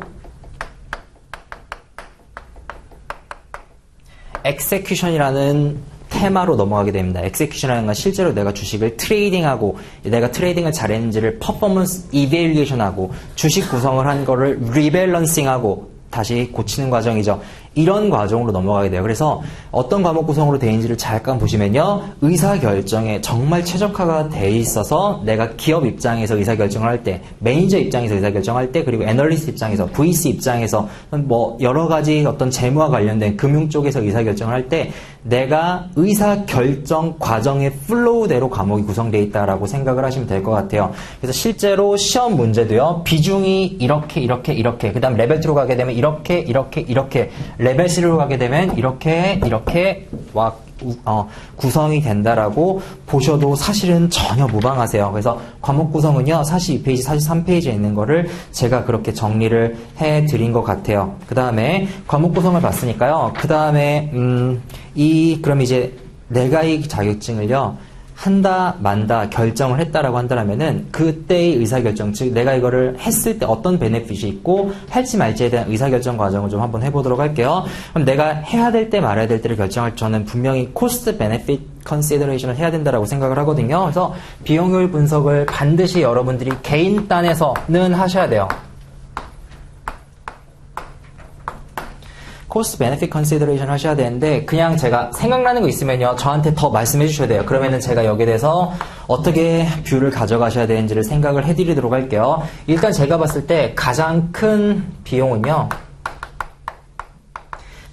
execution이라는 테마로 넘어가게 됩니다. execution이라는 건 실제로 내가 주식을 트레이딩하고, 내가 트레이딩을 잘했는지를 퍼포먼스 이베일리에이션하고, 주식 구성을 한 거를 리밸런싱하고 다시 고치는 과정이죠. 이런 과정으로 넘어가게 돼요. 그래서 어떤 과목 구성으로 되어 있는지를 잠깐 보시면요, 의사결정에 정말 최적화가 돼 있어서 내가 기업 입장에서 의사결정을 할 때, 매니저 입장에서 의사결정할 때, 그리고 애널리스트 입장에서, VC 입장에서, 뭐 여러 가지 어떤 재무와 관련된 금융 쪽에서 의사결정을 할 때 내가 의사결정 과정의 플로우대로 과목이 구성되어 있다라고 생각을 하시면 될 것 같아요. 그래서 실제로 시험 문제도요, 비중이 이렇게 그 다음 레벨 2로 가게 되면 이렇게 레벨 3로 가게 되면 이렇게 구성이 된다라고 보셔도 사실은 전혀 무방하세요. 그래서 과목 구성은요, 42페이지, 43페이지에 있는 거를 제가 그렇게 정리를 해드린 것 같아요. 그 다음에 과목 구성을 봤으니까요. 그 다음에 그럼 이제 내가 이 자격증을요, 한다 만다 결정을 했다라고 한다면은 그때의 의사결정, 즉 내가 이거를 했을 때 어떤 베네핏이 있고 할지 말지에 대한 의사결정 과정을 좀 한번 해보도록 할게요. 그럼 내가 해야 될 때 말아야 될 때를 결정할 저는 분명히 코스트 베네핏 컨시더레이션을 해야 된다라고 생각을 하거든요. 그래서 비용효율 분석을 반드시 여러분들이 개인 딴에서는 하셔야 돼요. 코스트 베네핏 컨시더레이션 하셔야 되는데, 그냥 제가 생각나는 거 있으면요, 저한테 더 말씀해 주셔야 돼요. 그러면은 제가 여기에 대해서 어떻게 뷰를 가져가셔야 되는지를 생각을 해드리도록 할게요. 일단 제가 봤을 때 가장 큰 비용은요,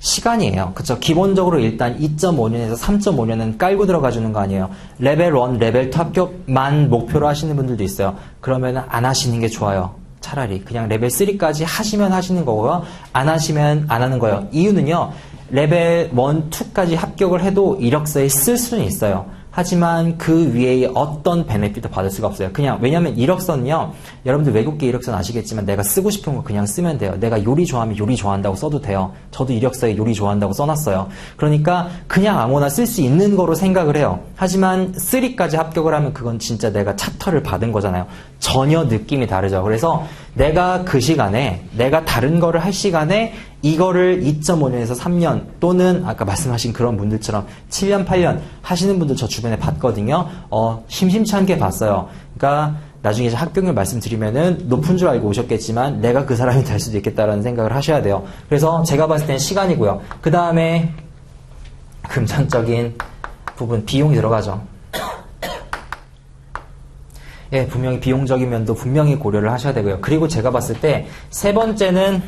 시간이에요. 그쵸? 기본적으로 일단 2.5년에서 3.5년은 깔고 들어가 주는 거 아니에요. 레벨 1, 레벨 2 합격만 목표로 하시는 분들도 있어요. 그러면 안 하시는 게 좋아요. 차라리 그냥 레벨 3까지 하시면 하시는 거고요, 안 하시면 안 하는 거예요. 이유는요, 레벨 1, 2까지 합격을 해도 이력서에 쓸 수는 있어요. 하지만 그 위에 어떤 베네핏도 받을 수가 없어요. 그냥, 왜냐면 이력서는요, 여러분들 외국계 이력서는 아시겠지만 내가 쓰고 싶은 거 그냥 쓰면 돼요. 내가 요리 좋아하면 요리 좋아한다고 써도 돼요. 저도 이력서에 요리 좋아한다고 써놨어요. 그러니까 그냥 아무나 쓸 수 있는 거로 생각을 해요. 하지만 3까지 합격을 하면 그건 진짜 내가 차터를 받은 거잖아요. 전혀 느낌이 다르죠. 그래서 내가 그 시간에, 내가 다른 거를 할 시간에 이거를 2.5년에서 3년 또는 아까 말씀하신 그런 분들처럼 7년, 8년 하시는 분들 저 주변에 봤거든요. 심심치 않게 봤어요. 그러니까 나중에 이제 합격률 말씀드리면은 높은 줄 알고 오셨겠지만 내가 그 사람이 될 수도 있겠다라는 생각을 하셔야 돼요. 그래서 제가 봤을 땐 시간이고요. 그 다음에 금전적인 부분, 비용이 들어가죠. 예, 분명히 비용적인 면도 분명히 고려를 하셔야 되고요. 그리고 제가 봤을 때 세 번째는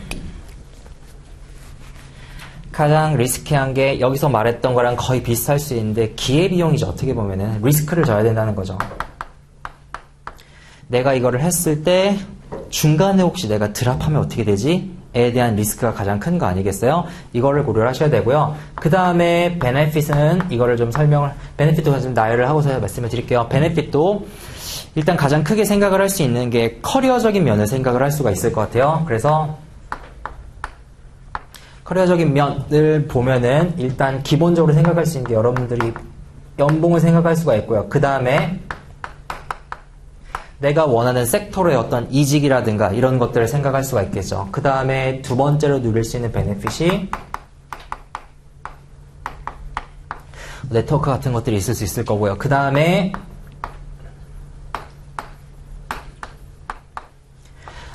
가장 리스키한 게 여기서 말했던 거랑 거의 비슷할 수 있는데 기회비용이죠. 어떻게 보면은 리스크를 져야 된다는 거죠. 내가 이거를 했을 때 중간에 혹시 내가 드랍하면 어떻게 되지? 에 대한 리스크가 가장 큰 거 아니겠어요? 이거를 고려를 하셔야 되고요. 그 다음에 베네핏은 이거를 좀 베네핏도 좀 나열을 하고서 말씀을 드릴게요. 베네핏도 일단 가장 크게 생각을 할 수 있는 게 커리어적인 면을 생각을 할 수가 있을 것 같아요. 그래서 커리어적인 면을 보면은 일단 기본적으로 생각할 수 있는 게 여러분들이 연봉을 생각할 수가 있고요. 그 다음에 내가 원하는 섹터로의 어떤 이직이라든가 이런 것들을 생각할 수가 있겠죠. 그 다음에 두 번째로 누릴 수 있는 베네핏이 네트워크 같은 것들이 있을 수 있을 거고요. 그 다음에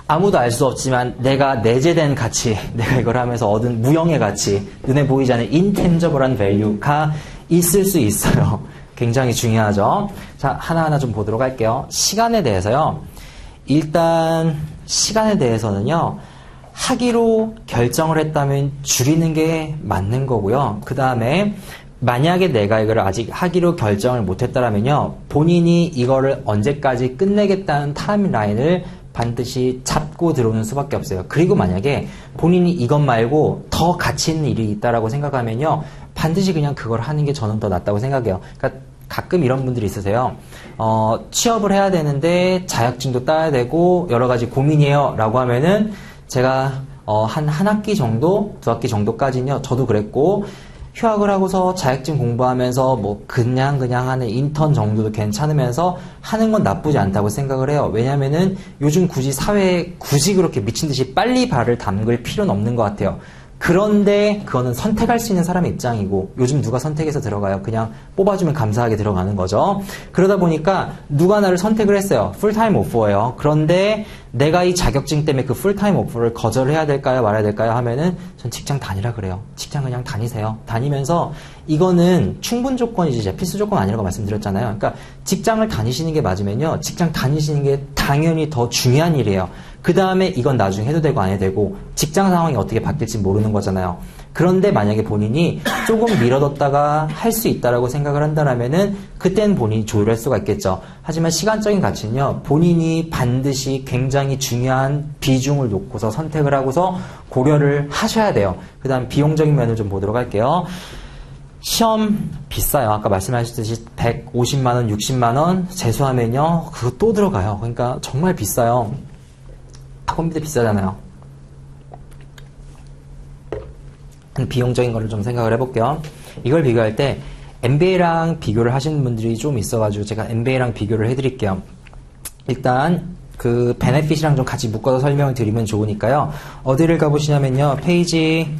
아무도 알 수 없지만 내가 내재된 가치, 내가 이걸 하면서 얻은 무형의 가치, 눈에 보이지 않는 인텐저블한 밸류가 있을 수 있어요. 굉장히 중요하죠. 자, 하나하나 좀 보도록 할게요. 시간에 대해서요. 일단 시간에 대해서는요. 하기로 결정을 했다면 줄이는 게 맞는 거고요. 그 다음에 만약에 내가 이걸 아직 하기로 결정을 못했다라면요. 본인이 이거를 언제까지 끝내겠다는 타임라인을 반드시 잡고 들어오는 수밖에 없어요. 그리고 만약에 본인이 이것 말고 더 가치 있는 일이 있다라고 생각하면요. 반드시 그냥 그걸 하는 게 저는 더 낫다고 생각해요. 그러니까 가끔 이런 분들이 있으세요. 취업을 해야 되는데 자격증도 따야 되고 여러 가지 고민이에요. 라고 하면은 제가 한 학기 정도, 2학기 정도까지는요. 저도 그랬고 휴학을 하고서 자격증 공부하면서 뭐 그냥 하는 인턴 정도도 괜찮으면서 하는 건 나쁘지 않다고 생각을 해요. 왜냐면은 요즘 굳이 사회에 굳이 그렇게 미친 듯이 빨리 발을 담글 필요는 없는 것 같아요. 그런데 그거는 선택할 수 있는 사람의 입장이고 요즘 누가 선택해서 들어가요? 그냥 뽑아주면 감사하게 들어가는 거죠. 그러다 보니까 누가 나를 선택을 했어요. 풀타임 오퍼예요. 그런데 내가 이 자격증 때문에 그 풀타임 오퍼를 거절해야 될까요? 말아야 될까요? 하면은 전 직장 다니라 그래요. 직장 그냥 다니세요. 다니면서 이거는 충분 조건이지 이제 필수 조건 아니라고 말씀드렸잖아요. 그러니까 직장을 다니시는 게 맞으면요. 직장 다니시는 게 당연히 더 중요한 일이에요. 그 다음에 이건 나중에 해도 되고 안 해도 되고 직장 상황이 어떻게 바뀔지 모르는 거잖아요. 그런데 만약에 본인이 조금 미뤄뒀다가 할 수 있다라고 생각을 한다면은 그땐 본인이 조율할 수가 있겠죠. 하지만 시간적인 가치는요. 본인이 반드시 굉장히 중요한 비중을 놓고서 선택을 하고서 고려를 하셔야 돼요. 그 다음 비용적인 면을 좀 보도록 할게요. 시험 비싸요. 아까 말씀하셨듯이 150만원, 60만원 재수하면요. 그거 또 들어가요. 그러니까 정말 비싸요. 학원비도 비싸잖아요. 비용적인 거를 좀 생각을 해볼게요. 이걸 비교할 때 MBA랑 비교를 하시는 분들이 좀 있어가지고 제가 MBA랑 비교를 해드릴게요. 일단 그 베네핏이랑 좀 같이 묶어서 설명을 드리면 좋으니까요. 어디를 가보시냐면요. 페이지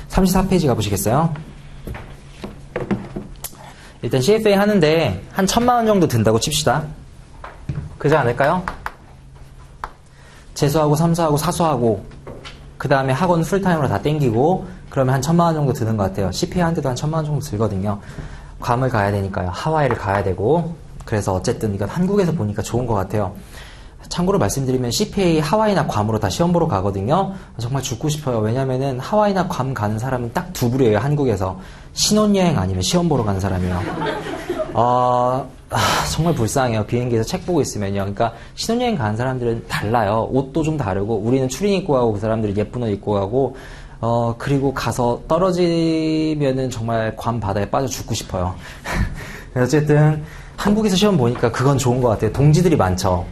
34페이지 가보시겠어요? 일단 CFA 하는데 한 1,000만 원 정도 든다고 칩시다. 그지 않을까요? 재수하고 삼수하고 사수하고 그 다음에 학원 풀타임으로 다 땡기고 그러면 한 1,000만 원 정도 드는 것 같아요. CPA 하는데도 한 1,000만 원 정도 들거든요. 괌을 가야 되니까요. 하와이를 가야 되고 그래서 어쨌든 이건 한국에서 보니까 좋은 것 같아요. 참고로 말씀드리면 CPA 하와이나 괌으로 다 시험 보러 가거든요. 정말 죽고 싶어요. 왜냐면은 하와이나 괌 가는 사람은 딱 두 부류예요. 한국에서 신혼여행 아니면 시험 보러 가는 사람이요. 정말 불쌍해요. 비행기에서 책 보고 있으면요. 그러니까 신혼여행 가는 사람들은 달라요. 옷도 좀 다르고 우리는 추리닝 입고 가고 그 사람들은 예쁜 옷 입고 가고 그리고 가서 떨어지면은 정말 괌 바다에 빠져 죽고 싶어요. 어쨌든 한국에서 시험 보니까 그건 좋은 것 같아요. 동지들이 많죠.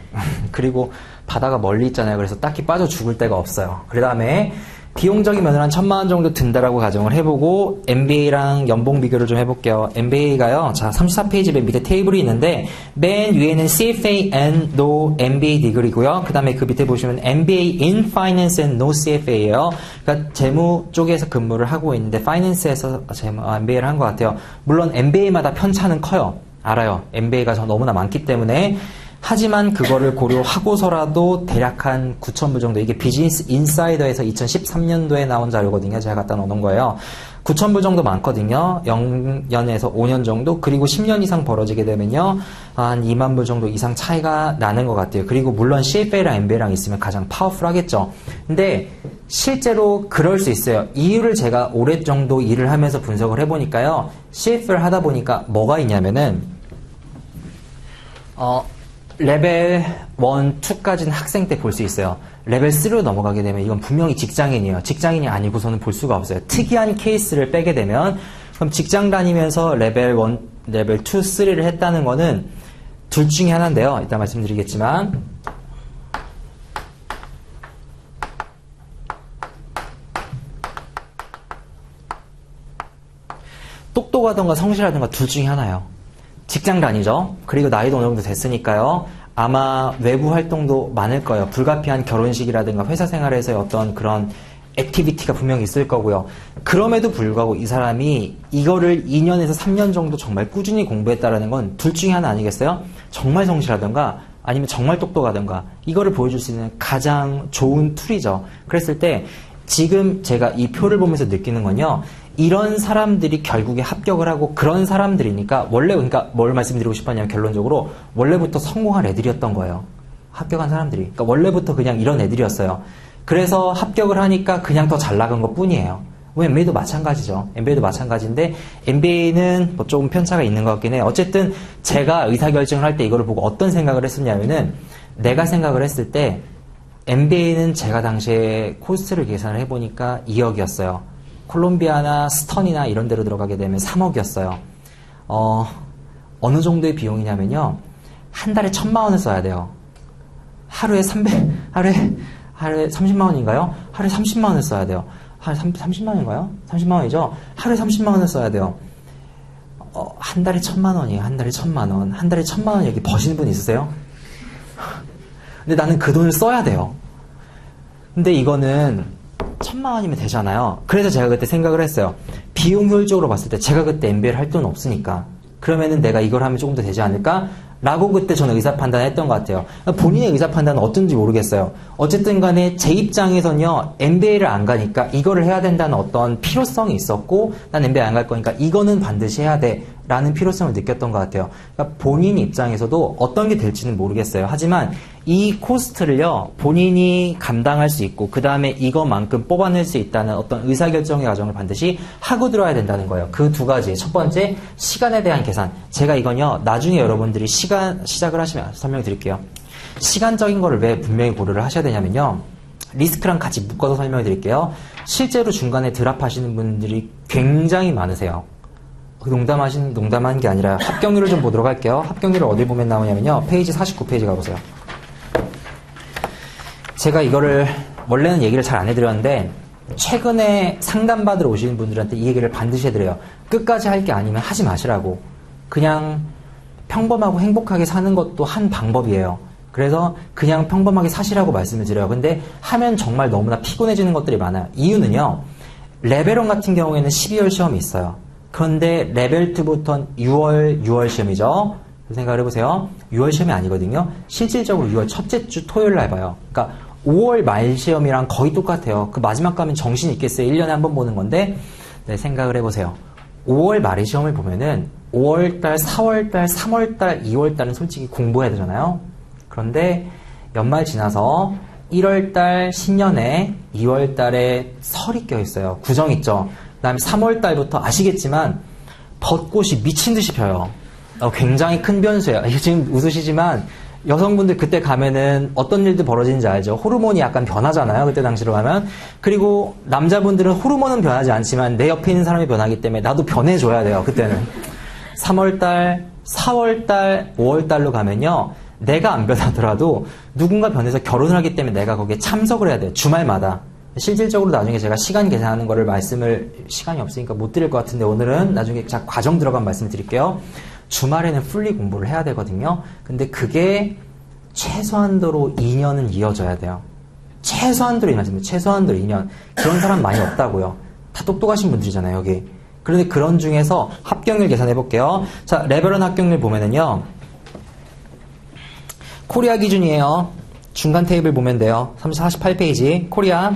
그리고 바다가 멀리 있잖아요. 그래서 딱히 빠져 죽을 데가 없어요. 그 다음에 비용적인 면은 한 1,000만 원 정도 든다라고 가정을 해보고 MBA랑 연봉 비교를 좀 해볼게요. MBA가요. 자, 34페이지 맨 밑에 테이블이 있는데 맨 위에는 CFA and No MBA 디그리고요. 그 다음에 그 밑에 보시면 MBA in Finance and No CFA예요. 그러니까 재무 쪽에서 근무를 하고 있는데 파이낸스에서 MBA를 한 것 같아요. 물론 MBA마다 편차는 커요. 알아요. MBA가 너무나 많기 때문에 하지만 그거를 고려하고서라도 대략 한 9,000불 정도 이게 비즈니스 인사이더에서 2013년도에 나온 자료거든요. 제가 갖다 놓은 거예요. 9,000불 정도 많거든요. 0년에서 5년 정도 그리고 10년 이상 벌어지게 되면요. 한 2만 불 정도 이상 차이가 나는 것 같아요. 그리고 물론 CFA랑 MBA랑 있으면 가장 파워풀하겠죠. 근데 실제로 그럴 수 있어요. 이유를 제가 오래 정도 일을 하면서 분석을 해보니까요. CFA를 하다 보니까 뭐가 있냐면은 레벨 1, 2까지는 학생 때 볼 수 있어요. 레벨 3로 넘어가게 되면 이건 분명히 직장인이에요. 직장인이 아니고서는 볼 수가 없어요. 특이한 케이스를 빼게 되면 그럼 직장 다니면서 레벨 1, 레벨 2, 3를 했다는 거는 둘 중에 하나인데요. 이따 말씀드리겠지만 똑똑하던가 성실하던가 둘 중에 하나예요. 직장 다니죠. 그리고 나이도 어느 정도 됐으니까요. 아마 외부 활동도 많을 거예요. 불가피한 결혼식이라든가 회사 생활에서의 어떤 그런 액티비티가 분명히 있을 거고요. 그럼에도 불구하고 이 사람이 이거를 2년에서 3년 정도 정말 꾸준히 공부했다라는 건 둘 중에 하나 아니겠어요? 정말 성실하던가 아니면 정말 똑똑하던가 이거를 보여줄 수 있는 가장 좋은 툴이죠. 그랬을 때 지금 제가 이 표를 보면서 느끼는 건요. 이런 사람들이 결국에 합격을 하고 그런 사람들이니까 원래 그러니까 뭘 말씀드리고 싶었냐면 결론적으로 원래부터 성공한 애들이었던 거예요. 합격한 사람들이. 그러니까 원래부터 그냥 이런 애들이었어요. 그래서 합격을 하니까 그냥 더 잘 나간 것 뿐이에요. MBA도 마찬가지죠. MBA도 마찬가지인데 MBA는 뭐 조금 편차가 있는 것 같긴 해요. 어쨌든 제가 의사결정을 할 때 이거를 보고 어떤 생각을 했었냐면은 내가 생각을 했을 때 MBA는 제가 당시에 코스트를 계산을 해보니까 2억이었어요. 콜롬비아나 스턴이나 이런 데로 들어가게 되면 3억이었어요. 어느 정도의 비용이냐면요. 한 달에 1,000만 원을 써야 돼요. 하루에 30만 원인가요? 하루에 30만 원을 써야 돼요. 하루에 30만 원인가요? 30만 원이죠? 하루에 30만 원을 써야 돼요. 한 달에 1,000만 원이에요. 한 달에 1,000만 원. 한 달에 1,000만 원 여기 버시는 분 있으세요? 근데 나는 그 돈을 써야 돼요. 근데 이거는 1,000만 원이면 되잖아요. 그래서 제가 그때 생각을 했어요. 비용 효율적으로 봤을 때 제가 그때 MBA를 할 돈 없으니까 그러면은 내가 이걸 하면 조금 더 되지 않을까? 라고 그때 저는 의사 판단을 했던 것 같아요. 본인의 의사 판단은 어떤지 모르겠어요. 어쨌든 간에 제 입장에서는요, MBA를 안 가니까 이거를 해야 된다는 어떤 필요성이 있었고, 난 MBA 안 갈 거니까 이거는 반드시 해야 돼. 라는 필요성을 느꼈던 것 같아요. 그러니까 본인 입장에서도 어떤 게 될지는 모르겠어요. 하지만 이 코스트를요, 본인이 감당할 수 있고, 그 다음에 이것만큼 뽑아낼 수 있다는 어떤 의사결정의 과정을 반드시 하고 들어야 된다는 거예요. 그 두 가지. 첫 번째, 시간에 대한 계산. 제가 이건요, 나중에 여러분들이 시작을 하시면 설명드릴게요. 시간적인 거를 왜 분명히 고려를 하셔야 되냐면요. 리스크랑 같이 묶어서 설명해 드릴게요. 실제로 중간에 드랍하시는 분들이 굉장히 많으세요. 농담한 게 아니라 합격률을 좀 보도록 할게요. 합격률을 어디 보면 나오냐면요. 페이지 49페이지 가보세요. 제가 이거를 원래는 얘기를 잘 안 해드렸는데 최근에 상담받으러 오시는 분들한테 이 얘기를 반드시 해드려요. 끝까지 할 게 아니면 하지 마시라고. 그냥 평범하고 행복하게 사는 것도 한 방법이에요. 그래서 그냥 평범하게 사시라고 말씀을 드려요. 근데 하면 정말 너무나 피곤해지는 것들이 많아요. 이유는요. 레벨 1 같은 경우에는 12월 시험이 있어요. 그런데 레벨 2부터는 6월 시험이죠. 생각을 해보세요. 6월 시험이 아니거든요. 실질적으로 6월 첫째 주 토요일 날 봐요. 그러니까 5월 말 시험이랑 거의 똑같아요. 그 마지막 가면 정신 있겠어요. 1년에 한 번 보는 건데 네, 생각을 해보세요. 5월 말의 시험을 보면은 5월달, 4월달, 3월달, 2월달은 솔직히 공부해야 되잖아요. 그런데 연말 지나서 1월달 신년에 2월달에 설이 껴있어요. 구정 있죠. 그 다음에 3월달부터 아시겠지만 벚꽃이 미친듯이 펴요. 굉장히 큰 변수예요. 지금 웃으시지만 여성분들 그때 가면은 어떤 일도 벌어지는지 알죠? 호르몬이 약간 변하잖아요. 그때 당시로 가면. 그리고 남자분들은 호르몬은 변하지 않지만 내 옆에 있는 사람이 변하기 때문에 나도 변해줘야 돼요. 그때는. 3월달, 4월달, 5월달로 가면요. 내가 안 변하더라도 누군가 변해서 결혼을 하기 때문에 내가 거기에 참석을 해야 돼요. 주말마다. 실질적으로 나중에 제가 시간 계산하는 거를 시간이 없으니까 못 드릴 것 같은데 오늘은 나중에 과정 들어간 말씀을 드릴게요. 주말에는 풀리 공부를 해야 되거든요. 근데 그게 최소한도로 2년은 이어져야 돼요. 최소한도로 2년. 그런 사람 많이 없다고요. 다 똑똑하신 분들이잖아요, 여기. 그런데 그런 중에서 합격률 계산해 볼게요. 자, 레벨 1 합격률 보면은요. 코리아 기준이에요. 중간 테이블 보면 돼요. 48페이지. 코리아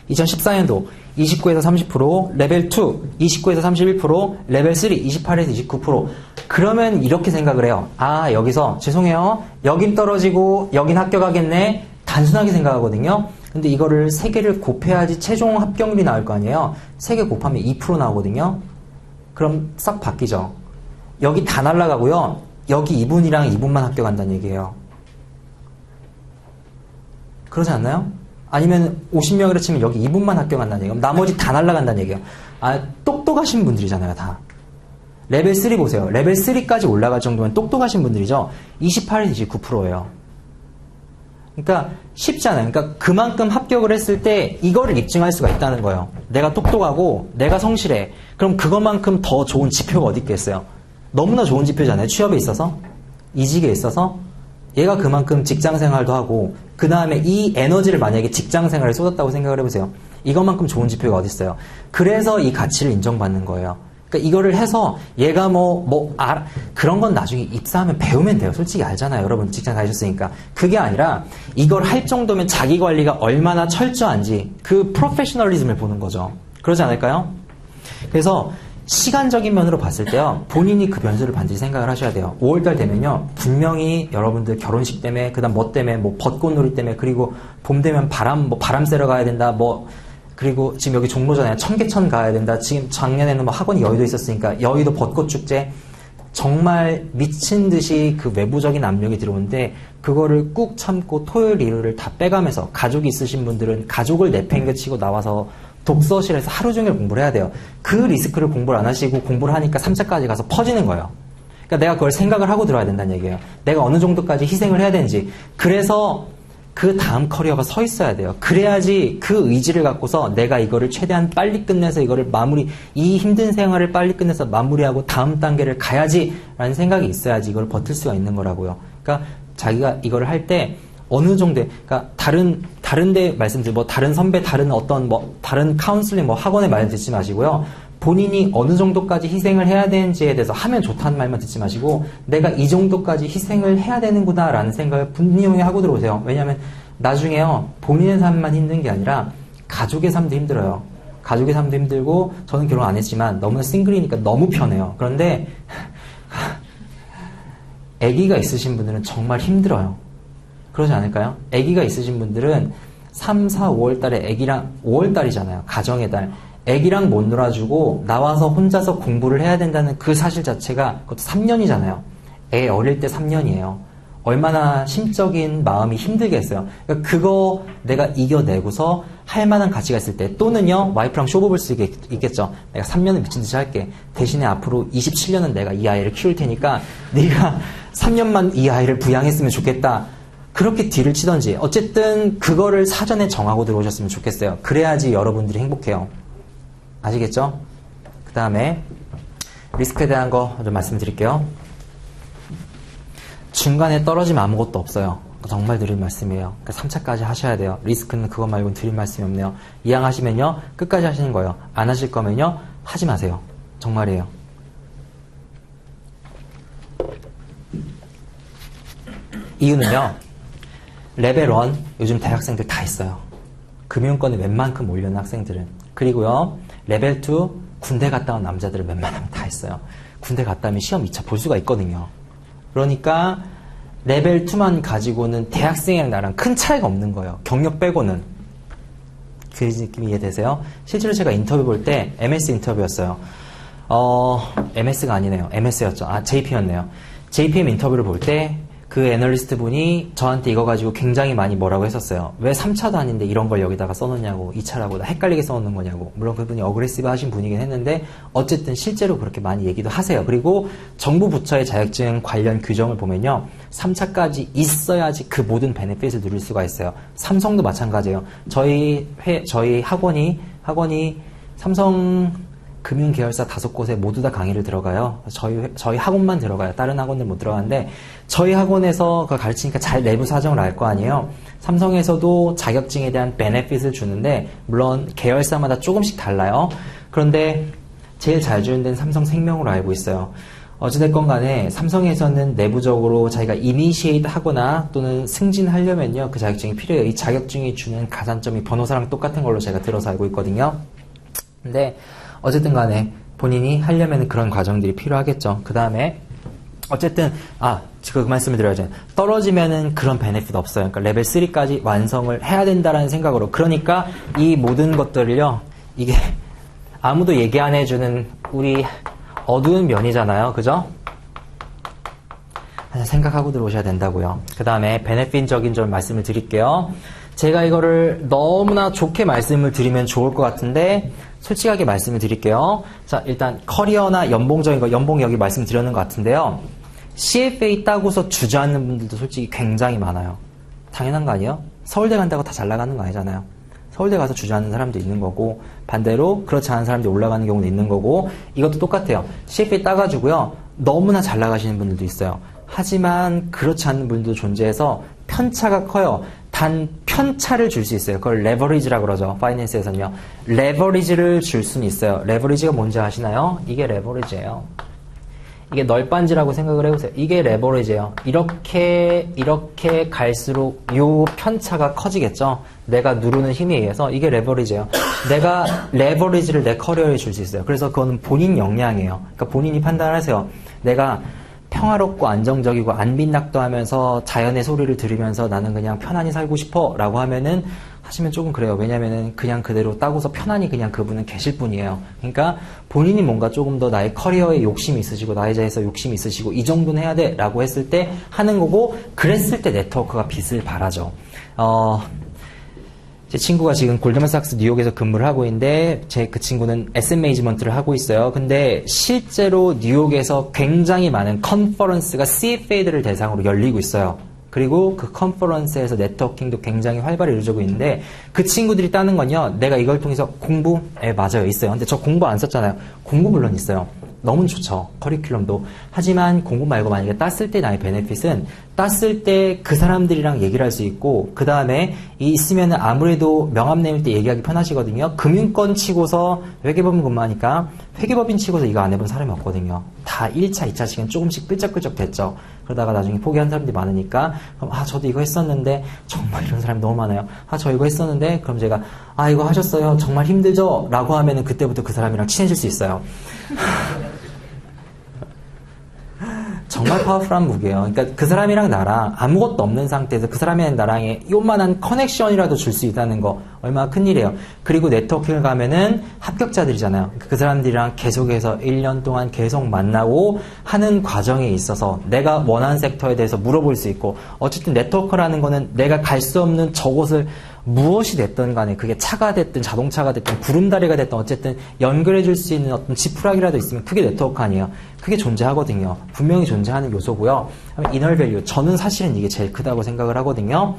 2014년도 29에서 30%, 레벨 2 29에서 31%, 레벨 3 28에서 29%. 그러면 이렇게 생각을 해요. 아, 여기서 죄송해요. 여긴 떨어지고 여긴 합격하겠네. 단순하게 생각하거든요. 근데 이거를 3개를 곱해야지 최종 합격률이 나올 거 아니에요. 3개 곱하면 2% 나오거든요. 그럼 싹 바뀌죠. 여기 다 날아가고요. 여기 2분이랑 2분만 합격한다는 얘기예요. 그러지 않나요? 아니면 50명이라 치면 여기 2분만 합격한다는 얘기예요. 나머지 다 날아간다는 얘기예요. 아, 똑똑하신 분들이잖아요, 다. 레벨 3 보세요. 레벨 3까지 올라갈 정도면 똑똑하신 분들이죠. 28에서 29%예요. 그러니까 쉽지 않아요. 그러니까 그만큼 합격을 했을 때 이거를 입증할 수가 있다는 거예요. 내가 똑똑하고 내가 성실해. 그럼 그것만큼 더 좋은 지표가 어디 있겠어요? 너무나 좋은 지표잖아요. 취업에 있어서, 이직에 있어서. 얘가 그만큼 직장생활도 하고 그 다음에 이 에너지를 만약에 직장생활에 쏟았다고 생각을 해보세요. 이것만큼 좋은 지표가 어디 있어요. 그래서 이 가치를 인정받는 거예요. 그러니까 이거를 해서 얘가 그런 건 나중에 입사하면 배우면 돼요. 솔직히 알잖아요. 여러분 직장 다니셨으니까. 그게 아니라 이걸 할 정도면 자기 관리가 얼마나 철저한지 그 프로페셔널리즘을 보는 거죠. 그러지 않을까요? 그래서 시간적인 면으로 봤을 때요, 본인이 그 변수를 반드시 생각을 하셔야 돼요. 5월달 되면요, 분명히 여러분들 결혼식 때문에, 그 다음 뭐 때문에, 뭐 벚꽃놀이 때문에, 그리고 봄 되면 바람 쐬러 가야 된다, 그리고 지금 여기 종로잖아요. 청계천 가야 된다. 지금 작년에는 뭐 학원이 여의도 있었으니까, 여의도 벚꽃축제. 정말 미친 듯이 그 외부적인 압력이 들어오는데, 그거를 꾹 참고 토요일, 일요일을 다 빼가면서, 가족이 있으신 분들은 가족을 내팽개치고 나와서 독서실에서 하루 종일 공부를 해야 돼요. 그 리스크를 공부를 안 하시고 공부를 하니까 3차까지 가서 퍼지는 거예요. 그러니까 내가 그걸 생각을 하고 들어야 된다는 얘기예요. 내가 어느 정도까지 희생을 해야 되는지. 그래서 그 다음 커리어가 서 있어야 돼요. 그래야지 그 의지를 갖고서 내가 이거를 최대한 빨리 끝내서 이거를 이 힘든 생활을 빨리 끝내서 마무리하고 다음 단계를 가야지라는 생각이 있어야지 이걸 버틸 수가 있는 거라고요. 그러니까 자기가 이거를 할 때 어느 정도, 그러니까 다른 데 말씀드린 다른 선배, 다른 카운슬링, 학원의 말 듣지 마시고요. 본인이 어느 정도까지 희생을 해야 되는지에 대해서 하면 좋다는 말만 듣지 마시고, 내가 이 정도까지 희생을 해야 되는구나라는 생각을 분명히 하고 들어오세요. 왜냐하면 나중에요, 본인의 삶만 힘든 게 아니라 가족의 삶도 힘들어요. 가족의 삶도 힘들고, 저는 결혼 안 했지만 너무나 싱글이니까 너무 편해요. 그런데 아기가 있으신 분들은 정말 힘들어요. 그러지 않을까요? 아기가 있으신 분들은 3, 4, 5월 달에 아기랑, 5월 달이잖아요. 가정의 달. 아기랑 못 놀아주고 나와서 혼자서 공부를 해야 된다는 그 사실 자체가, 그것도 3년이잖아요. 애 어릴 때 3년이에요. 얼마나 심적인 마음이 힘들겠어요. 그러니까 그거 내가 이겨내고서 할 만한 가치가 있을 때, 또는요, 와이프랑 쇼부 볼 수 있겠죠. 내가 3년은 미친 듯이 할게. 대신에 앞으로 27년은 내가 이 아이를 키울 테니까 네가 3년만 이 아이를 부양했으면 좋겠다. 그렇게 딜을 치던지, 어쨌든 그거를 사전에 정하고 들어오셨으면 좋겠어요. 그래야지 여러분들이 행복해요. 아시겠죠? 그 다음에 리스크에 대한 거 좀 말씀드릴게요. 중간에 떨어지면 아무것도 없어요. 정말 드릴 말씀이에요. 그러니까 3차까지 하셔야 돼요. 리스크는 그거 말고는 드릴 말씀이 없네요. 이왕하시면요, 끝까지 하시는 거예요. 안 하실 거면요, 하지 마세요. 정말이에요. 이유는요, 레벨 1, 요즘 대학생들 다 있어요. 금융권에 웬만큼 올려놓은 학생들은. 그리고요, 레벨 2, 군대 갔다 온 남자들은 웬만하면 다 있어요. 군대 갔다 오면 시험 2차 볼 수가 있거든요. 그러니까 레벨 2만 가지고는 대학생이랑 나랑 큰 차이가 없는 거예요. 경력 빼고는. 그 느낌 이해되세요? 실제로 제가 인터뷰 볼 때, MS 인터뷰였어요. MS가 아니네요. MS였죠. JP였네요. JPM 인터뷰를 볼 때, 그 애널리스트 분이 저한테 이거 가지고 굉장히 많이 뭐라고 했었어요. 왜 3차도 아닌데 이런 걸 여기다가 써놓냐고, 2차라고 나 헷갈리게 써놓는 거냐고. 물론 그분이 어그레시브 하신 분이긴 했는데, 어쨌든 실제로 그렇게 많이 얘기도 하세요. 그리고 정부 부처의 자격증 관련 규정을 보면요, 3차까지 있어야지 그 모든 베네핏을 누릴 수가 있어요. 삼성도 마찬가지예요. 저희 학원이 삼성 금융 계열사 5곳에 모두 다 강의를 들어가요. 저희 학원만 들어가요. 다른 학원들 못 들어가는데, 저희 학원에서 그걸 가르치니까 잘 내부 사정을 알 거 아니에요. 삼성에서도 자격증에 대한 베네핏을 주는데, 물론 계열사마다 조금씩 달라요. 그런데 제일 잘 주는 데는 삼성생명으로 알고 있어요. 어찌됐건 간에 삼성에서는 내부적으로 자기가 이니시에이트 하거나 또는 승진하려면요, 그 자격증이 필요해요. 이 자격증이 주는 가산점이 변호사랑 똑같은 걸로 제가 들어서 알고 있거든요. 근데 어쨌든 간에 본인이 하려면 그런 과정들이 필요하겠죠. 그 다음에 어쨌든 그 말씀을 드려야죠. 떨어지면은 그런 베네핏 없어요. 그러니까 레벨 3까지 완성을 해야 된다라는 생각으로. 그러니까 이 모든 것들을요, 이게 아무도 얘기 안 해주는 우리 어두운 면이잖아요. 그죠? 생각하고 들어오셔야 된다고요. 그 다음에 베네핏적인 점 말씀을 드릴게요. 제가 이거를 너무나 좋게 말씀을 드리면 좋을 것 같은데, 솔직하게 말씀을 드릴게요. 자, 일단 커리어나 연봉적인 거, 연봉 여기 말씀드렸는 것 같은데요. CFA 따고서 주저앉는 분들도 솔직히 굉장히 많아요. 당연한 거 아니에요? 서울대 간다고 다 잘 나가는 거 아니잖아요. 서울대 가서 주저앉는 사람도 있는 거고, 반대로 그렇지 않은 사람들이 올라가는 경우도 있는 거고, 이것도 똑같아요. CFA 따가지고요, 너무나 잘 나가시는 분들도 있어요. 하지만 그렇지 않은 분들도 존재해서 편차가 커요. 단 편차를 줄 수 있어요. 그걸 레버리지라고 그러죠. 파이낸스에서는요. 레버리지를 줄 수는 있어요. 레버리지가 뭔지 아시나요? 이게 레버리지예요. 이게 널빤지라고 생각을 해보세요. 이게 레버리지예요. 이렇게 갈수록 요 편차가 커지겠죠. 내가 누르는 힘에 의해서 이게 레버리지예요. 내가 레버리지를 내 커리어에 줄 수 있어요. 그래서 그거는 본인 역량이에요. 그러니까 본인이 판단하세요. 내가 평화롭고 안정적이고 안빈낙도하면서 자연의 소리를 들으면서 나는 그냥 편안히 살고 싶어 라고 하면은 하시면 조금 그래요. 왜냐면은 그냥 그대로 따고서 편안히 그냥 그분은 계실 뿐이에요. 그러니까 본인이 뭔가 조금 더 나의 커리어에 욕심이 있으시고 나에 대해서 욕심이 있으시고 이 정도는 해야 돼 라고 했을 때 하는 거고, 그랬을 때 네트워크가 빛을 발하죠. 제 친구가 지금 골드만삭스 뉴욕에서 근무를 하고 있는데 그 친구는 에셋 매니지먼트를 하고 있어요. 근데 실제로 뉴욕에서 굉장히 많은 컨퍼런스가 CFA들을 대상으로 열리고 있어요. 그리고 그 컨퍼런스에서 네트워킹도 굉장히 활발히 이루어지고 있는데 그 친구들이 따는 건요. 내가 이걸 통해서 공부? 맞아요. 있어요. 근데 저 공부 안 썼잖아요. 공부 물론 있어요. 너무 좋죠. 커리큘럼도. 하지만 공부 말고 만약에 땄을 때 나의 베네핏은 땄을 때 그 사람들이랑 얘기를 할 수 있고, 그 다음에 있으면 아무래도 명함 내밀 때 얘기하기 편하시거든요. 금융권 치고서 회계법인 근무하니까 회계법인 치고서 이거 안 해본 사람이 없거든요. 다 1차, 2차씩은 조금씩 끄적끄적 됐죠. 그러다가 나중에 포기한 사람들이 많으니까, 그럼 저도 이거 했었는데, 정말 이런 사람이 너무 많아요. 저 이거 했었는데, 그럼 제가 이거 하셨어요. 정말 힘들죠? 라고 하면은 그때부터 그 사람이랑 친해질 수 있어요. 정말 파워풀한 무기예요. 그러니까 그 사람이랑 나랑 아무것도 없는 상태에서 그 사람이랑 나랑의 요만한 커넥션이라도 줄 수 있다는 거 얼마나 큰일이에요. 그리고 네트워킹을 가면은 합격자들이잖아요. 그 사람들이랑 계속해서 1년 동안 계속 만나고 하는 과정에 있어서 내가 원하는 섹터에 대해서 물어볼 수 있고, 어쨌든 네트워크라는 거는 내가 갈 수 없는 저곳을 무엇이 됐든 간에 그게 차가 됐든 자동차가 됐든 구름다리가 됐든 어쨌든 연결해 줄 수 있는 어떤 지푸라기라도 있으면 그게 네트워크 아니에요. 그게 존재하거든요. 분명히 존재하는 요소고요. 이널밸류, 저는 사실은 이게 제일 크다고 생각을 하거든요.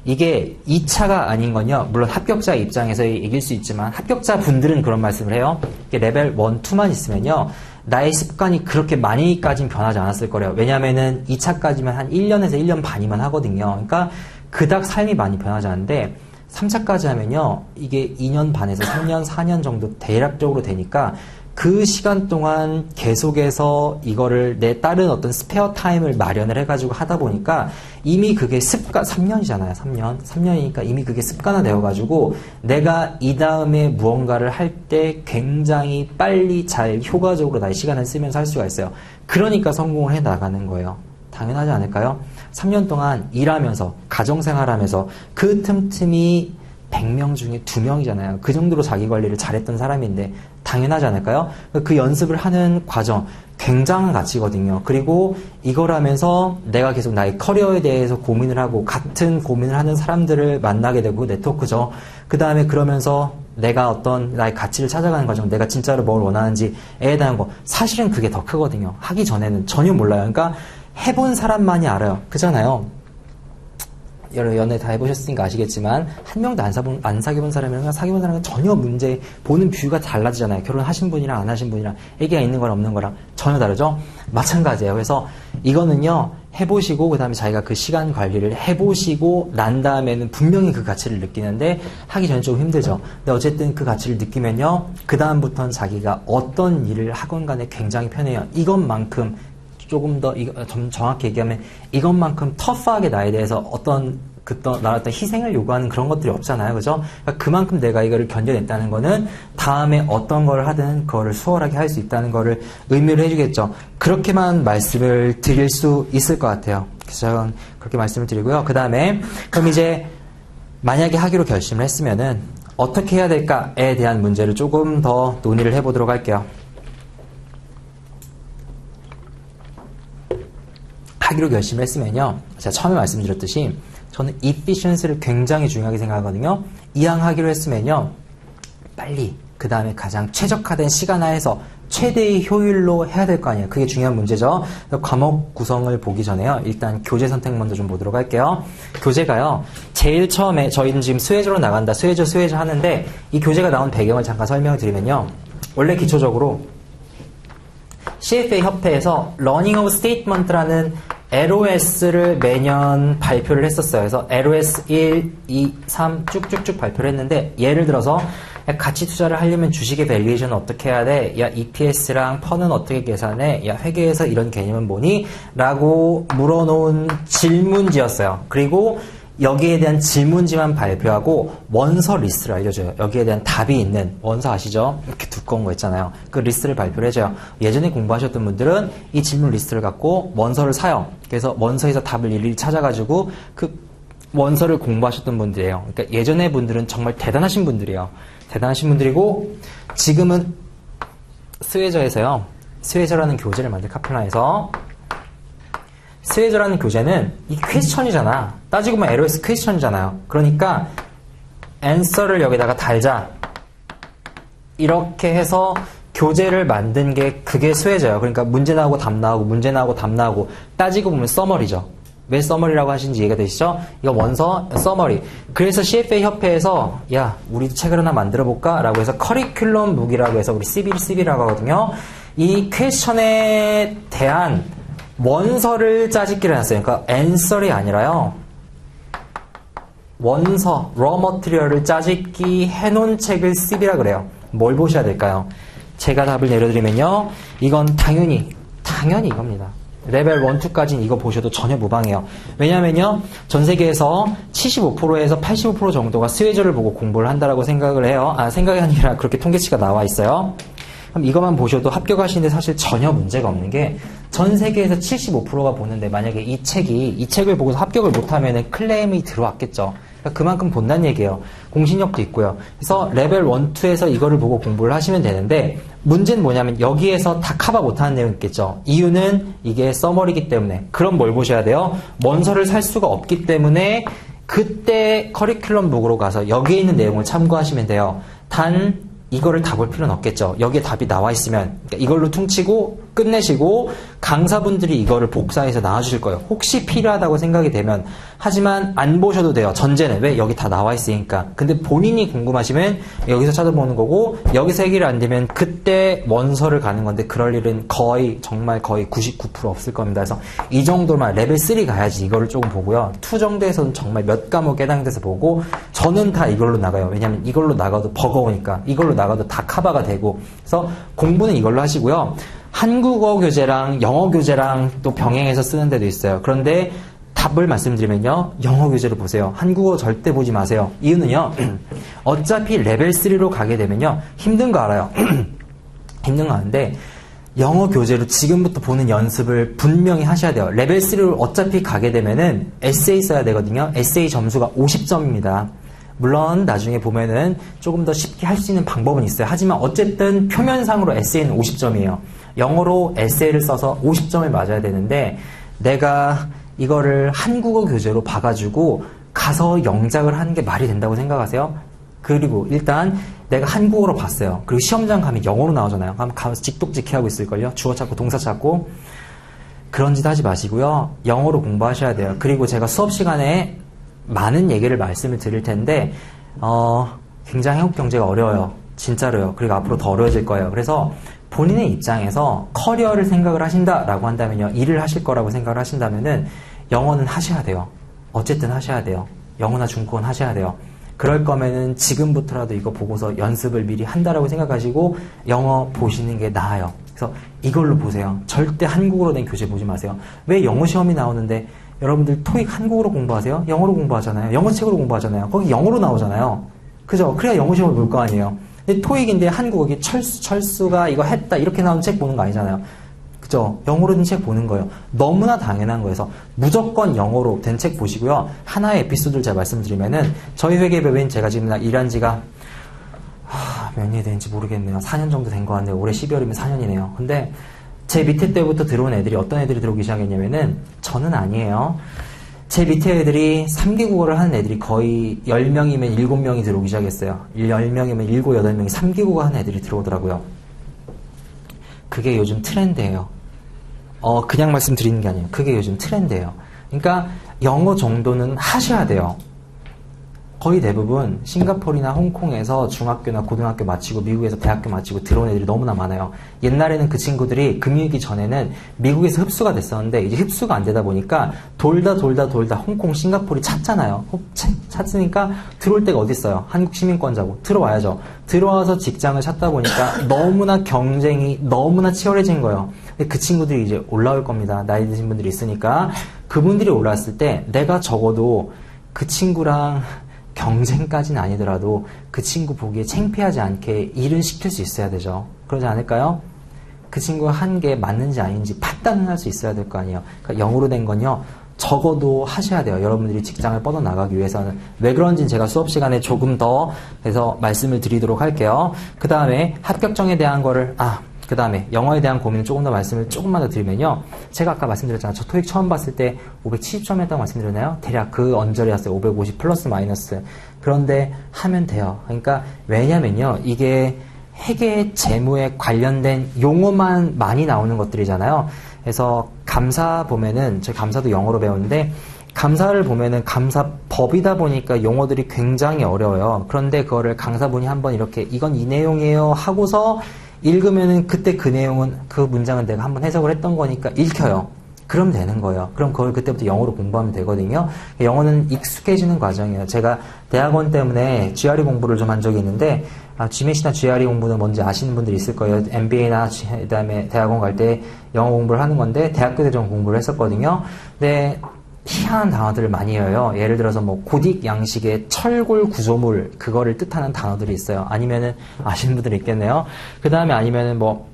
이게 2차가 아닌 건요. 물론 합격자 입장에서 이길 수 있지만 합격자 분들은 그런 말씀을 해요. 이게 레벨 1, 2만 있으면요. 나의 습관이 그렇게 많이까지는 변하지 않았을 거래요. 왜냐면은 2차까지만 한 1년에서 1년 반이만 하거든요. 그러니까 그닥 삶이 많이 변하지 않는데 3차까지 하면요. 이게 2년 반에서 3년, 4년 정도 대략적으로 되니까 그 시간 동안 계속해서 이거를 내 다른 어떤 스페어 타임을 마련을 해가지고 하다 보니까 이미 그게 3년이잖아요. 3년이니까 이미 그게 습관화 되어가지고 내가 이 다음에 무언가를 할 때 굉장히 빨리 잘 효과적으로 나의 시간을 쓰면서 할 수가 있어요. 그러니까 성공을 해 나가는 거예요. 당연하지 않을까요? 3년 동안 일하면서 가정생활하면서 그 틈틈이 100명 중에 2명이잖아요. 그 정도로 자기 관리를 잘했던 사람인데 당연하지 않을까요? 그 연습을 하는 과정 굉장한 가치거든요. 그리고 이걸 하면서 내가 계속 나의 커리어에 대해서 고민을 하고 같은 고민을 하는 사람들을 만나게 되고 네트워크죠. 그 다음에 그러면서 내가 어떤 나의 가치를 찾아가는 과정, 내가 진짜로 뭘 원하는지에 대한 거, 사실은 그게 더 크거든요. 하기 전에는 전혀 몰라요. 그러니까 해본 사람만이 알아요. 그잖아요. 여러 연애 다 해보셨으니까 아시겠지만 한 명도 안 사귀어본 사람이랑 사귀어본 사람은 전혀 문제 보는 뷰가 달라지잖아요. 결혼하신 분이랑 안 하신 분이랑 애기가 있는 거랑 없는 거랑 전혀 다르죠. 마찬가지예요. 그래서 이거는요 해보시고 그 다음에 자기가 그 시간 관리를 해보시고 난 다음에는 분명히 그 가치를 느끼는데 하기 전에 좀 힘들죠. 근데 어쨌든 그 가치를 느끼면요 그 다음부터는 자기가 어떤 일을 하건 간에 굉장히 편해요. 이것만큼 조금 더 좀 정확히 얘기하면 이것만큼 터프하게 나에 대해서 어떤 희생을 요구하는 그런 것들이 없잖아요. 그죠? 그러니까 그만큼 내가 이거를 견뎌냈다는 거는 다음에 어떤 걸 하든 그거를 수월하게 할 수 있다는 거를 의미를 해주겠죠. 그렇게만 말씀을 드릴 수 있을 것 같아요. 그래서 저는 그렇게 말씀을 드리고요. 그 다음에 그럼 이제 만약에 하기로 결심을 했으면은 어떻게 해야 될까에 대한 문제를 조금 더 논의를 해보도록 할게요. 하기로 결심을 했으면요. 제가 처음에 말씀드렸듯이 저는 efficiency를 굉장히 중요하게 생각하거든요. 이왕하기로 했으면요. 빨리 그 다음에 가장 최적화된 시간 하에서 최대의 효율로 해야 될 거 아니에요. 그게 중요한 문제죠. 과목 구성을 보기 전에요. 일단 교재 선택 먼저 좀 보도록 할게요. 교재가요. 제일 처음에 저희는 지금 스웨저로 나간다. 스웨저 하는데 이 교재가 나온 배경을 잠깐 설명을 드리면요. 원래 기초적으로 CFA 협회에서 Learning of Statement라는 LOS를 매년 발표를 했었어요. 그래서 LOS 1, 2, 3 쭉쭉쭉 발표를 했는데 예를 들어서 야, 가치 투자를 하려면 주식의 밸류에이션은 어떻게 해야 돼? 야, EPS랑 펀은 어떻게 계산해? 야, 회계에서 이런 개념은 뭐니? 라고 물어놓은 질문지였어요. 그리고 여기에 대한 질문지만 발표하고 원서 리스트를 알려줘요. 여기에 대한 답이 있는 원서 아시죠? 이렇게 두꺼운 거 있잖아요. 그 리스트를 발표를 해줘요. 예전에 공부하셨던 분들은 이 질문 리스트를 갖고 원서를 사요. 그래서 원서에서 답을 일일이 찾아가지고 그 원서를 공부하셨던 분들이에요. 그러니까 예전에 분들은 정말 대단하신 분들이에요. 대단하신 분들이고 지금은 스웨저에서요. 스웨저라는 교재를 만든 카플라에서 스웨저라는 교재는 이 퀘스천이잖아. 따지고 보면 LOS 퀘스천이잖아요. 그러니까 answer를 여기다가 달자. 이렇게 해서 교재를 만든 게 그게 스웨저예요. 그러니까 문제 나오고 답 나오고 문제 나오고 답 나오고 따지고 보면 서머리죠. 왜 서머리라고 하시는지 이해가 되시죠? 이거 원서 서머리. 그래서 CFA 협회에서 야 우리도 책을 하나 만들어 볼까? 라고 해서 커리큘럼 북이라고 해서 우리 CB라고 하거든요. 이 퀘스천에 대한 원서를 짜집기를 해놨어요. 그러니까 answer이 아니라요. 원서, raw material을 짜집기 해놓은 책을 CB라 그래요. 뭘 보셔야 될까요? 제가 답을 내려드리면요. 이건 당연히 이겁니다. 레벨 1, 2까지는 이거 보셔도 전혀 무방해요. 왜냐면요. 전 세계에서 75%에서 85% 정도가 스웨저를 보고 공부를 한다라고 생각을 해요. 생각이 아니라 그렇게 통계치가 나와 있어요. 그럼 이것만 보셔도 합격하시는데 사실 전혀 문제가 없는 게 전 세계에서 75%가 보는데 만약에 이 책을 보고서 합격을 못하면 클레임이 들어왔겠죠. 그러니까 그만큼 본다는 얘기예요. 공신력도 있고요. 그래서 레벨 1, 2에서 이거를 보고 공부를 하시면 되는데 문제는 뭐냐면 여기에서 다 커버 못하는 내용이 있겠죠. 이유는 이게 서머리이기 때문에. 그럼 뭘 보셔야 돼요? 원서를 살 수가 없기 때문에 그때 커리큘럼 북으로 가서 여기에 있는 내용을 참고하시면 돼요. 단 이거를 다 볼 필요는 없겠죠. 여기에 답이 나와 있으면 그러니까 이걸로 퉁치고 끝내시고 강사분들이 이거를 복사해서 나와주실 거예요. 혹시 필요하다고 생각이 되면. 하지만 안 보셔도 돼요. 전제는 왜? 여기 다 나와 있으니까. 근데 본인이 궁금하시면 여기서 찾아보는 거고 여기서 해결이 안 되면 그때 원서를 가는 건데 그럴 일은 정말 거의 99% 없을 겁니다. 그래서 이 정도만 레벨 3 가야지 이거를 조금 보고요. 2 정도에서는 정말 몇 과목 해당돼서 보고 저는 다 이걸로 나가요. 왜냐면 이걸로 나가도 버거우니까. 이걸로 나가도 다 커버가 되고. 그래서 공부는 이걸로 하시고요. 한국어 교재랑 영어 교재랑 또 병행해서 쓰는 데도 있어요. 그런데 답을 말씀드리면요. 영어 교재를 보세요. 한국어 절대 보지 마세요. 이유는요. 어차피 레벨 3로 가게 되면요. 힘든 거 알아요. 힘든 거 아는데 영어 교재로 지금부터 보는 연습을 분명히 하셔야 돼요. 레벨 3로 어차피 가게 되면은 에세이 써야 되거든요. 에세이 점수가 50점입니다. 물론 나중에 보면은 조금 더 쉽게 할 수 있는 방법은 있어요. 하지만 어쨌든 표면상으로 에세이는 50점이에요. 영어로 에세이를 써서 50점을 맞아야 되는데 내가 이거를 한국어 교재로 봐가지고 가서 영작을 하는 게 말이 된다고 생각하세요? 그리고 일단 내가 한국어로 봤어요. 그리고 시험장 가면 영어로 나오잖아요. 그럼 가면서 직독직해 하고 있을걸요? 주어 찾고 동사 찾고. 그런 짓 하지 마시고요. 영어로 공부하셔야 돼요. 그리고 제가 수업 시간에 많은 얘기를 말씀을 드릴 텐데 굉장히 한국 경제가 어려워요. 진짜로요. 그리고 앞으로 더 어려워질 거예요. 그래서 본인의 입장에서 커리어를 생각을 하신다라고 한다면요. 일을 하실 거라고 생각을 하신다면은 영어는 하셔야 돼요. 어쨌든 하셔야 돼요. 영어나 중국어는 하셔야 돼요. 그럴 거면은 지금부터라도 이거 보고서 연습을 미리 한다라고 생각하시고 영어 보시는 게 나아요. 그래서 이걸로 보세요. 절대 한국어로 된 교재 보지 마세요. 왜 영어 시험이 나오는데 여러분들 토익 한국어로 공부하세요? 영어로 공부하잖아요. 영어책으로 공부하잖아요. 거기 영어로 나오잖아요. 그죠? 그래야 영어 시험을 볼 거 아니에요. 근데 토익인데 한국어기 철수가 이거 했다 이렇게 나오는 책 보는 거 아니잖아요. 그죠? 영어로 된 책 보는 거예요. 너무나 당연한 거여서 무조건 영어로 된 책 보시고요. 하나의 에피소드를 제가 말씀드리면은 저희 회계법인 제가 지금 일한 지가 몇 년이 되는지 모르겠네요. 4년 정도 된 것 같네요. 올해 12월이면 4년이네요. 근데 제 밑에 때부터 들어온 애들이 어떤 애들이 들어오기 시작했냐면은 저는 아니에요. 제 밑에 애들이 3개 국어를 하는 애들이 거의 10명이면 7명이 들어오기 시작했어요. 10명이면 7, 8명이 3개 국어 하는 애들이 들어오더라고요. 그게 요즘 트렌드예요. 그냥 말씀드리는 게 아니에요. 그게 요즘 트렌드예요. 그러니까 영어 정도는 하셔야 돼요. 거의 대부분 싱가포르나 홍콩에서 중학교나 고등학교 마치고 미국에서 대학교 마치고 들어온 애들이 너무나 많아요. 옛날에는 그 친구들이 금융위기 전에는 미국에서 흡수가 됐었는데 이제 흡수가 안 되다 보니까 돌다 홍콩, 싱가포르 찾잖아요. 찾으니까 들어올 데가 어디 있어요? 한국 시민권자고 들어와야죠. 들어와서 직장을 찾다 보니까 너무나 경쟁이 너무나 치열해진 거예요. 근데 그 친구들이 이제 올라올 겁니다. 나이 드신 분들이 있으니까 그분들이 올라왔을 때 내가 적어도 그 친구랑 경쟁까지는 아니더라도 그 친구 보기에 창피하지 않게 일은 시킬 수 있어야 되죠. 그러지 않을까요? 그 친구가 한 게 맞는지 아닌지 판단을 할 수 있어야 될 거 아니에요. 그러니까 영어로 된 건요. 적어도 하셔야 돼요. 여러분들이 직장을 뻗어나가기 위해서는. 왜 그런지는 제가 수업 시간에 조금 더 해서 말씀을 드리도록 할게요. 그 다음에 합격정에 대한 거를 그 다음에 영어에 대한 고민을 조금 더 말씀을 조금만 더 드리면요. 제가 아까 말씀드렸잖아요. 저 토익 처음 봤을 때 570점 했다고 말씀드렸나요? 대략 그 언저리였어요. 550 플러스 마이너스. 그런데 하면 돼요. 그러니까 왜냐면요. 이게 회계 재무에 관련된 용어만 많이 나오는 것들이잖아요. 그래서 감사 보면은 저희 감사도 영어로 배우는데 감사를 보면은 감사법이다 보니까 용어들이 굉장히 어려워요. 그런데 그거를 강사분이 한번 이렇게 이건 이 내용이에요 하고서 읽으면은 그때 그 내용은 그 문장은 내가 한번 해석을 했던 거니까 읽혀요. 그럼 되는 거예요. 그럼 그걸 그때부터 영어로 공부하면 되거든요. 영어는 익숙해지는 과정이에요. 제가 대학원 때문에 GRE 공부를 좀 한 적이 있는데 GMAT나 GRE 공부는 뭔지 아시는 분들이 있을 거예요. MBA나 그다음에 대학원 갈 때 영어 공부를 하는 건데 대학교 때 좀 공부를 했었거든요. 근데 희한한 단어들을 많이 해요. 예를 들어서 뭐 고딕 양식의 철골 구조물 그거를 뜻하는 단어들이 있어요. 아니면은 아시는 분들이 있겠네요. 그 다음에 아니면은 뭐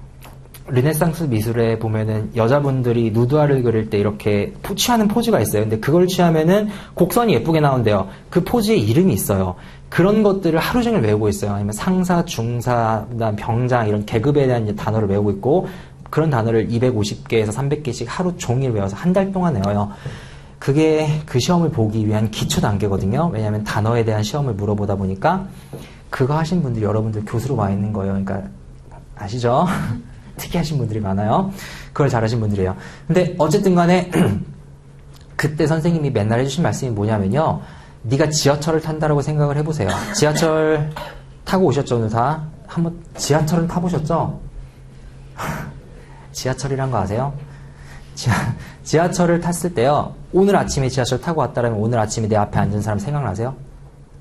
르네상스 미술에 보면은 여자분들이 누드화를 그릴 때 이렇게 취하는 포즈가 있어요. 근데 그걸 취하면은 곡선이 예쁘게 나온대요. 그 포즈에 이름이 있어요. 그런 것들을 하루 종일 외우고 있어요. 아니면 상사, 중사, 그다음 병장 이런 계급에 대한 이제 단어를 외우고 있고 그런 단어를 250개에서 300개씩 하루 종일 외워서 한 달 동안 외워요. 그게 그 시험을 보기 위한 기초 단계거든요. 왜냐하면 단어에 대한 시험을 물어보다 보니까 그거 하신 분들이 여러분들 교수로 와 있는 거예요. 그러니까 아시죠? 특이하신 분들이 많아요. 그걸 잘하신 분들이에요. 근데 어쨌든 간에 그때 선생님이 맨날 해주신 말씀이 뭐냐면요. 네가 지하철을 탄다라고 생각을 해보세요. 지하철 타고 오셨죠, 오늘 다? 한번 지하철은 타보셨죠? 지하철이란 거 아세요? 지하철을 탔을 때요. 오늘 아침에 지하철 타고 왔다라면 오늘 아침에 내 앞에 앉은 사람 생각나세요?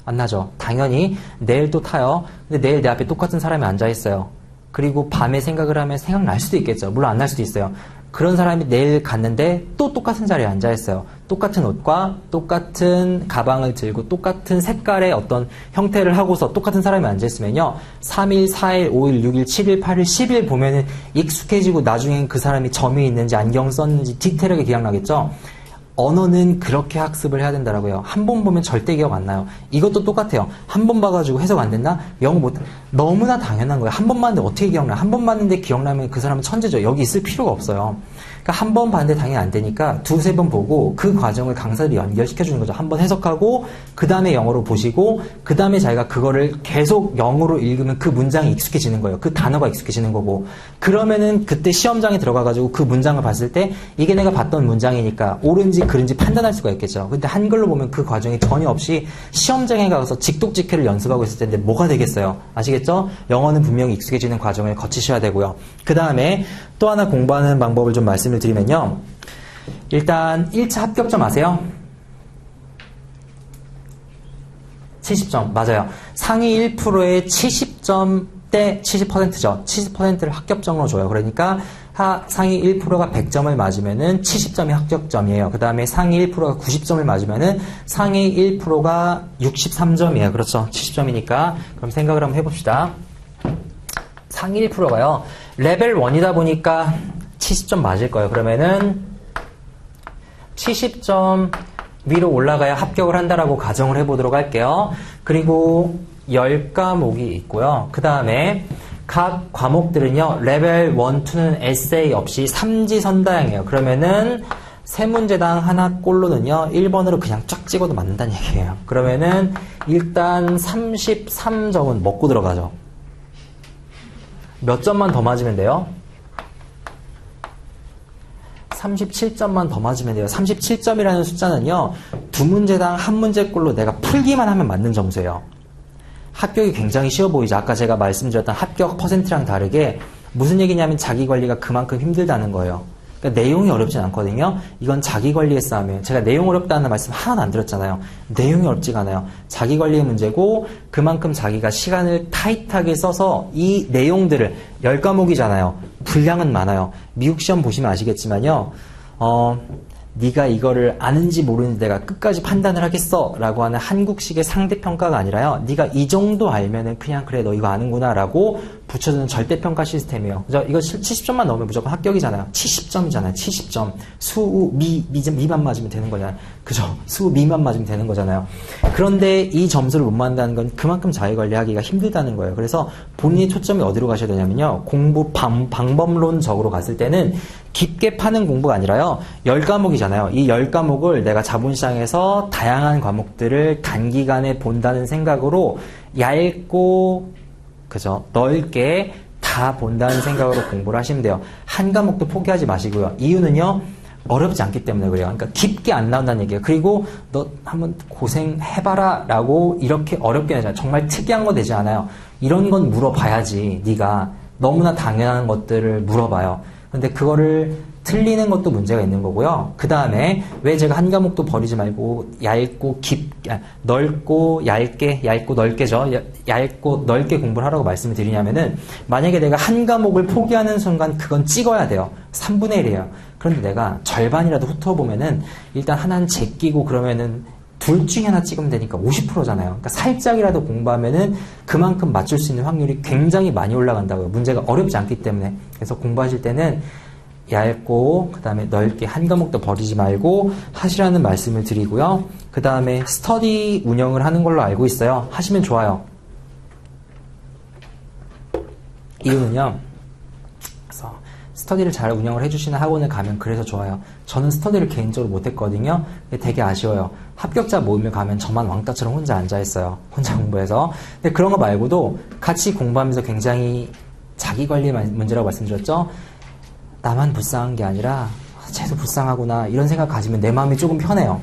안 나죠? 당연히 내일 또 타요. 근데 내일 내 앞에 똑같은 사람이 앉아있어요. 그리고 밤에 생각을 하면 생각날 수도 있겠죠. 물론 안 날 수도 있어요. 그런 사람이 내일 갔는데 또 똑같은 자리에 앉아있어요. 똑같은 옷과 똑같은 가방을 들고 똑같은 색깔의 어떤 형태를 하고서 똑같은 사람이 앉아있으면요. 3일, 4일, 5일, 6일, 7일, 8일, 10일 보면은 익숙해지고 나중엔 그 사람이 점이 있는지 안경 썼는지 디테일하게 기억나겠죠? 언어는 그렇게 학습을 해야 된다라고요. 한 번 보면 절대 기억 안 나요. 이것도 똑같아요. 한 번 봐가지고 해석 안 된다? 영어 못, 너무나 당연한 거예요. 한 번 봤는데 어떻게 기억나? 한 번 봤는데 기억나면 그 사람은 천재죠. 여기 있을 필요가 없어요. 그러니까 한 번 봤는데 당연히 안 되니까 두세 번 보고 그 과정을 강사들이 연결시켜 주는 거죠. 한 번 해석하고 그 다음에 영어로 보시고 그 다음에 자기가 그거를 계속 영어로 읽으면 그 문장이 익숙해지는 거예요. 그 단어가 익숙해지는 거고 그러면은 그때 시험장에 들어가가지고 그 문장을 봤을 때 이게 내가 봤던 문장이니까 옳은지 그른지 판단할 수가 있겠죠. 근데 한글로 보면 그 과정이 전혀 없이 시험장에 가서 직독직해를 연습하고 있을 텐데 뭐가 되겠어요? 아시겠죠? 영어는 분명히 익숙해지는 과정을 거치셔야 되고요. 그 다음에 또 하나 공부하는 방법을 좀 말씀을 드리면요. 일단 1차 합격점 아세요? 70점 맞아요. 상위 1%의 70점 대 70%죠. 70%를 합격점으로 줘요. 그러니까 상위 1%가 100점을 맞으면은 70점이 합격점이에요. 그 다음에 상위 1%가 90점을 맞으면은 상위 1%가 63점이에요. 그렇죠. 70점이니까 그럼 생각을 한번 해봅시다. 상위 1%가요. 레벨 1이다 보니까 70점 맞을 거예요. 그러면은 70점 위로 올라가야 합격을 한다라고 가정을 해보도록 할게요. 그리고 10과목이 있고요. 그 다음에 각 과목들은요. 레벨 1, 2는 에세이 없이 삼지선다형이에요. 그러면은 세 문제당 하나 꼴로는요. 1번으로 그냥 쫙 찍어도 맞는다는 얘기예요. 그러면은 일단 33점은 먹고 들어가죠. 몇 점만 더 맞으면 돼요? 37점만 더 맞으면 돼요. 37점이라는 숫자는요, 두 문제당 한 문제꼴로 내가 풀기만 하면 맞는 점수예요. 합격이 굉장히 쉬워 보이죠. 아까 제가 말씀드렸던 합격 퍼센트랑 다르게 무슨 얘기냐면 자기 관리가 그만큼 힘들다는 거예요. 그러니까 내용이 어렵진 않거든요. 이건 자기 관리의 싸움이에요. 제가 내용 어렵다는 말씀 하나도 안 드렸잖아요. 내용이 어렵지가 않아요. 자기 관리의 문제고 그만큼 자기가 시간을 타이트하게 써서 이 내용들을 10과목이잖아요. 분량은 많아요. 미국 시험 보시면 아시겠지만요. 네가 이거를 아는지 모르는지 내가 끝까지 판단을 하겠어 라고 하는 한국식의 상대평가가 아니라요. 네가 이 정도 알면은 그냥 그래 너 이거 아는구나 라고 붙여주는 절대평가 시스템이에요. 그죠? 이거 70점만 넣으면 무조건 합격이잖아요. 70점이잖아요. 70점. 수, 미만 맞으면 되는 거잖아요. 그죠? 수, 미만 맞으면 되는 거잖아요. 그런데 이 점수를 못 맞는다는 건 그만큼 자기관리하기가 힘들다는 거예요. 그래서 본인의 초점이 어디로 가셔야 되냐면요. 공부 방법론적으로 갔을 때는 깊게 파는 공부가 아니라요. 10과목이잖아요. 이 10과목을 내가 자본시장에서 다양한 과목들을 단기간에 본다는 생각으로 얇고 그죠? 넓게 다 본다는 생각으로 공부를 하시면 돼요. 한 과목도 포기하지 마시고요. 이유는요. 어렵지 않기 때문에 그래요. 그러니까 깊게 안 나온다는 얘기예요. 그리고 너 한번 고생해봐라 라고 이렇게 어렵게 하잖아요. 정말 특이한 거 되지 않아요. 이런 건 물어봐야지. 네가 너무나 당연한 것들을 물어봐요. 근데 그거를 틀리는 것도 문제가 있는 거고요. 그 다음에 왜 제가 한 과목도 버리지 말고 얇고 넓고 얇게, 얇고 넓게죠. 얇고 넓게 공부를 하라고 말씀을 드리냐면은 만약에 내가 한 과목을 포기하는 순간 그건 찍어야 돼요. 3분의 1이에요. 그런데 내가 절반이라도 훑어보면은 일단 하나는 제끼고 그러면은 둘 중에 하나 찍으면 되니까 50%잖아요. 그러니까 살짝이라도 공부하면은 그만큼 맞출 수 있는 확률이 굉장히 많이 올라간다고요. 문제가 어렵지 않기 때문에. 그래서 공부하실 때는 얇고 그 다음에 넓게 한 과목도 버리지 말고 하시라는 말씀을 드리고요. 그 다음에 스터디 운영을 하는 걸로 알고 있어요. 하시면 좋아요. 이유는요. 그래서 스터디를 잘 운영을 해주시는 학원을 가면 그래서 좋아요. 저는 스터디를 개인적으로 못했거든요. 되게 아쉬워요. 합격자 모임을 가면 저만 왕따처럼 혼자 앉아있어요. 혼자 공부해서. 근데 그런 거 말고도 같이 공부하면서 굉장히 자기관리 문제라고 말씀드렸죠. 나만 불쌍한 게 아니라 쟤도 불쌍하구나 이런 생각 가지면 내 마음이 조금 편해요.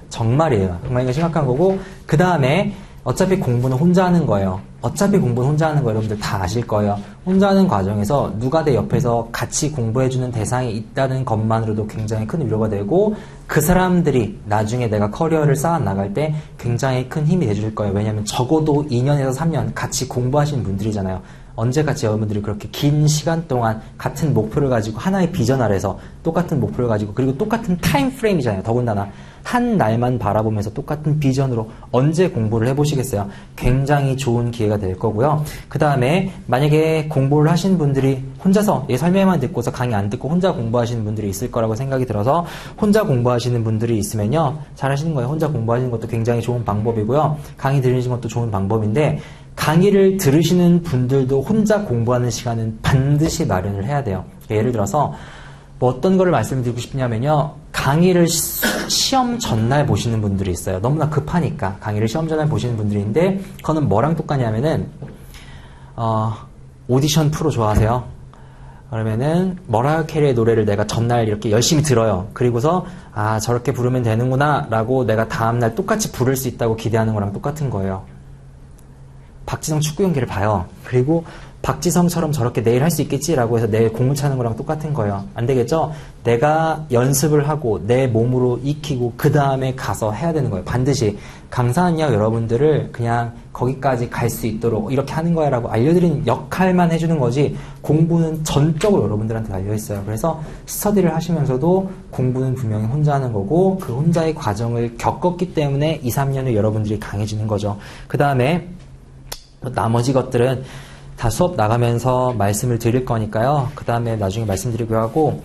정말이에요. 정말 이거 심각한 거고 그 다음에 어차피 공부는 혼자 하는 거예요. 어차피 공부는 혼자 하는 거 여러분들 다 아실 거예요. 혼자 하는 과정에서 누가 내 옆에서 같이 공부해주는 대상이 있다는 것만으로도 굉장히 큰 위로가 되고 그 사람들이 나중에 내가 커리어를 쌓아 나갈 때 굉장히 큰 힘이 돼줄 거예요. 왜냐하면 적어도 2년에서 3년 같이 공부하시는 분들이잖아요. 언제까지 여러분들이 그렇게 긴 시간 동안 같은 목표를 가지고 하나의 비전 아래서 똑같은 목표를 가지고 그리고 똑같은 타임 프레임이잖아요. 더군다나 한 날만 바라보면서 똑같은 비전으로 언제 공부를 해보시겠어요? 굉장히 좋은 기회가 될 거고요. 그 다음에 만약에 공부를 하신 분들이 혼자서 설명만 듣고서 강의 안 듣고 혼자 공부하시는 분들이 있을 거라고 생각이 들어서 혼자 공부하시는 분들이 있으면요. 잘 하시는 거예요. 혼자 공부하시는 것도 굉장히 좋은 방법이고요. 강의 들으시는 것도 좋은 방법인데 강의를 들으시는 분들도 혼자 공부하는 시간은 반드시 마련을 해야 돼요. 예를 들어서 뭐 어떤 거를 말씀드리고 싶냐면요. 강의를 시험 전날 보시는 분들이 있어요. 너무나 급하니까 강의를 시험 전날 보시는 분들이 있는데 그거는 뭐랑 똑같냐면은 오디션 프로 좋아하세요? 그러면은 머라이어 캐리의 노래를 내가 전날 이렇게 열심히 들어요. 그리고서 아 저렇게 부르면 되는구나 라고 내가 다음날 똑같이 부를 수 있다고 기대하는 거랑 똑같은 거예요. 박지성 축구 경기를 봐요. 그리고 박지성처럼 저렇게 내일 할 수 있겠지라고 해서 내일 공부 차는 거랑 똑같은 거예요. 안 되겠죠? 내가 연습을 하고 내 몸으로 익히고 그 다음에 가서 해야 되는 거예요. 반드시 강사는요 여러분들을 그냥 거기까지 갈 수 있도록 이렇게 하는 거야 라고 알려드리는 역할만 해주는 거지 공부는 전적으로 여러분들한테 달려있어요. 그래서 스터디를 하시면서도 공부는 분명히 혼자 하는 거고 그 혼자의 과정을 겪었기 때문에 2, 3년 후 여러분들이 강해지는 거죠. 그 다음에 나머지 것들은 다 수업 나가면서 말씀을 드릴 거니까요. 그 다음에 나중에 말씀드리기로 하고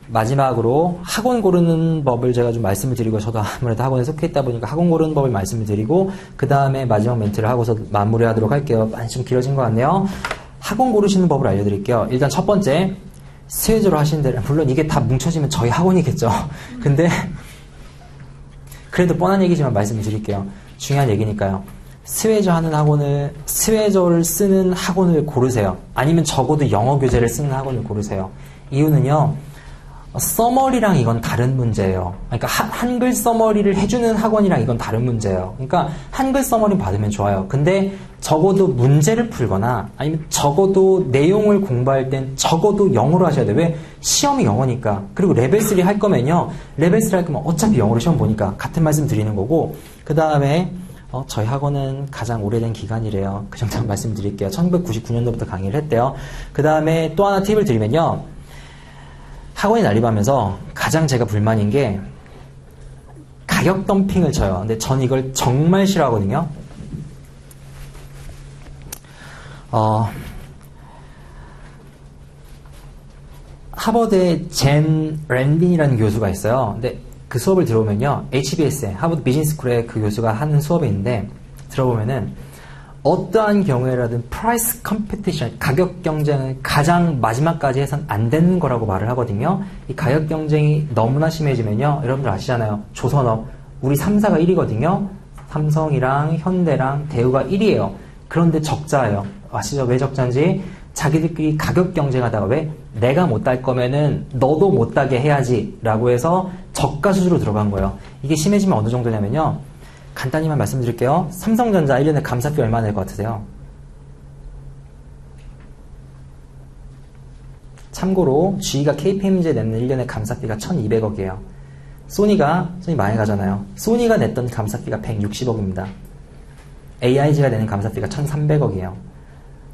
마지막으로 학원 고르는 법을 제가 좀 말씀을 드리고 저도 아무래도 학원에 속해 있다 보니까 학원 고르는 법을 말씀을 드리고 그 다음에 마지막 멘트를 하고서 마무리하도록 할게요. 많이 좀 길어진 것 같네요. 학원 고르시는 법을 알려드릴게요. 일단 첫 번째 스웨저로 하시는 대로 물론 이게 다 뭉쳐지면 저희 학원이겠죠. 근데 그래도 뻔한 얘기지만 말씀을 드릴게요. 중요한 얘기니까요. 스웨저를 쓰는 학원을 고르세요. 아니면 적어도 영어 교재를 쓰는 학원을 고르세요. 이유는요, 써머리랑 이건 다른 문제예요. 그러니까 한글 써머리를 해주는 학원이랑 이건 다른 문제예요. 그러니까 한글 써머리 받으면 좋아요. 근데 적어도 문제를 풀거나 아니면 적어도 내용을 공부할 땐 적어도 영어로 하셔야 돼요. 왜? 시험이 영어니까. 그리고 레벨 3 할 거면요. 레벨 3 할 거면 어차피 영어로 시험 보니까 같은 말씀 드리는 거고, 그 다음에 저희 학원은 가장 오래된 기간이래요. 그 정도만 말씀드릴게요. 1999년도부터 강의를 했대요. 그 다음에 또 하나 팁을 드리면요. 학원이 난립하면서 가장 제가 불만인 게 가격 덤핑을 쳐요. 근데 전 이걸 정말 싫어하거든요. 하버드의 젠 랜빈이라는 교수가 있어요. 근데 그 수업을 들어보면요. HBS에, 하버드 비즈니스스쿨에 그 교수가 하는 수업이 있는데 들어보면은 어떠한 경우에라든 프라이스 컴피티션, 가격 경쟁은 가장 마지막까지 해선 안 되는 거라고 말을 하거든요. 이 가격 경쟁이 너무나 심해지면요. 여러분들 아시잖아요. 조선업, 우리 3사가 1위거든요. 삼성이랑 현대랑 대우가 1위예요. 그런데 적자예요. 아시죠? 왜 적자인지? 자기들끼리 가격 경쟁하다가 왜? 내가 못 딸 거면은 너도 못 따게 해야지 라고 해서 저가 수주로 들어간 거예요. 이게 심해지면 어느 정도냐면요. 간단히만 말씀드릴게요. 삼성전자 1년에 감사비 얼마 낼 것 같으세요? 참고로 GE가 KPMG에 내는 1년에 감사비가 1200억이에요. 소니 많이 가잖아요. 소니가 냈던 감사비가 160억입니다. AIG가 내는 감사비가 1300억이에요.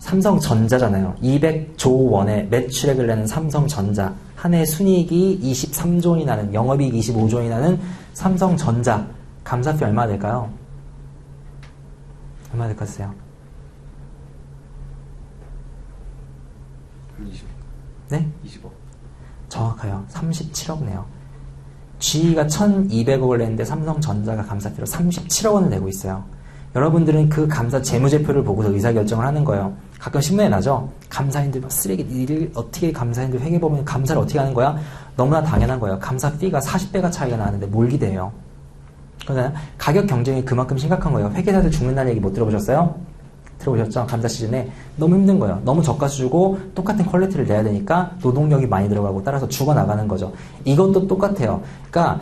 삼성전자잖아요. 200조 원의 매출액을 내는 삼성전자. 한 해 순이익이 23조 원이 나는, 영업이익 25조 원이 나는 삼성전자. 감사비 얼마 될까요? 얼마 될 것 같으세요? 20억. 네? 20억. 정확해요. 37억 내요. GE가 1200억을 냈는데 삼성전자가 감사비로 37억 원을 내고 있어요. 여러분들은 그 감사 재무제표를 보고서 의사결정을 하는 거예요. 가끔 신문에 나죠? 감사인들 막 쓰레기, 일을 어떻게 감사인들 회계보면 감사를 어떻게 하는 거야? 너무나 당연한 거예요. 감사비가 40배가 차이가 나는데 뭘 기대해요? 그러나 가격 경쟁이 그만큼 심각한 거예요. 회계사들 죽는다는 얘기 못 들어보셨어요? 들어보셨죠? 감사 시즌에 너무 힘든 거예요. 너무 저가수 주고 똑같은 퀄리티를 내야 되니까 노동력이 많이 들어가고 따라서 죽어나가는 거죠. 이것도 똑같아요. 그러니까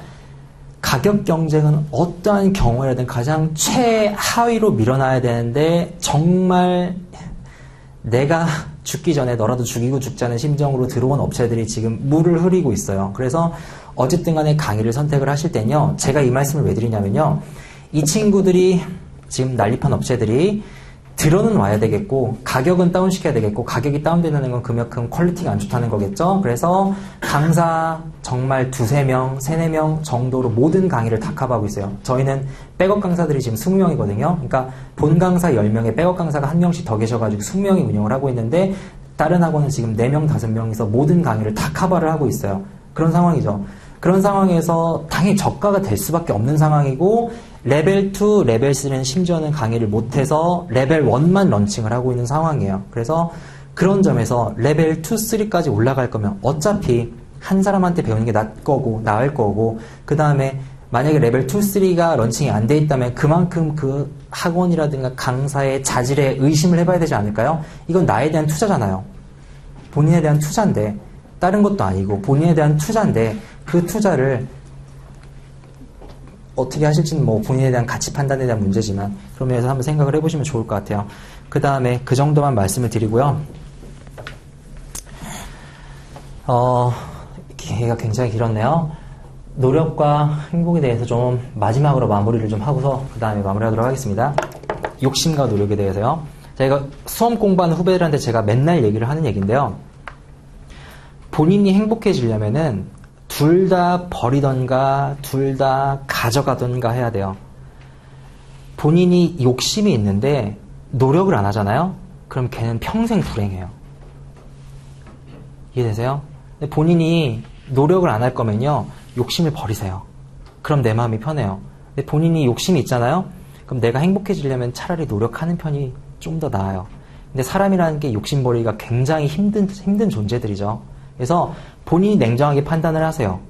가격 경쟁은 어떠한 경우에라든 가장 최하위로 밀어놔야 되는데 정말 내가 죽기 전에 너라도 죽이고 죽자는 심정으로 들어온 업체들이 지금 물을 흐리고 있어요. 그래서 어쨌든 간에 강의를 선택을 하실 때는요. 제가 이 말씀을 왜 드리냐면요. 이 친구들이 지금 난립한 업체들이 들어는 와야 되겠고 가격은 다운시켜야 되겠고 가격이 다운되는 건 그만큼 퀄리티가 안 좋다는 거겠죠. 그래서 강사 정말 2-3명, 3-4명 정도로 모든 강의를 다 커버하고 있어요. 저희는 백업 강사들이 지금 20명이거든요. 그러니까 본 강사 10명에 백업 강사가 1명씩 더 계셔가지고 20명이 운영을 하고 있는데 다른 학원은 지금 4명, 5명이서 모든 강의를 다 커버를 하고 있어요. 그런 상황이죠. 그런 상황에서 당연히 저가가 될 수밖에 없는 상황이고 레벨 2, 레벨 3는 심지어는 강의를 못해서 레벨 1만 런칭을 하고 있는 상황이에요. 그래서 그런 점에서 레벨 2, 3까지 올라갈 거면 어차피 한 사람한테 배우는 게 나을 거고 그 다음에 만약에 레벨 2, 3가 런칭이 안 돼 있다면 그만큼 그 학원이라든가 강사의 자질에 의심을 해봐야 되지 않을까요? 이건 나에 대한 투자잖아요. 본인에 대한 투자인데 다른 것도 아니고 본인에 대한 투자인데 그 투자를 어떻게 하실지는 뭐 본인에 대한 가치 판단에 대한 문제지만 그런 면에서 한번 생각을 해보시면 좋을 것 같아요. 그 다음에 그 정도만 말씀을 드리고요. 기회가 굉장히 길었네요. 노력과 행복에 대해서 좀 마지막으로 마무리를 좀 하고서 그 다음에 마무리하도록 하겠습니다. 욕심과 노력에 대해서요. 제가 수험 공부하는 후배들한테 제가 맨날 얘기를 하는 얘기인데요. 본인이 행복해지려면은 둘 다 버리던가 둘 다 가져가던가 해야 돼요. 본인이 욕심이 있는데 노력을 안 하잖아요? 그럼 걔는 평생 불행해요. 이해되세요? 근데 본인이 노력을 안 할 거면요. 욕심을 버리세요. 그럼 내 마음이 편해요. 근데 본인이 욕심이 있잖아요? 그럼 내가 행복해지려면 차라리 노력하는 편이 좀 더 나아요. 근데 사람이라는 게 욕심 버리기가 굉장히 힘든 존재들이죠. 그래서 본인이 냉정하게 판단을 하세요.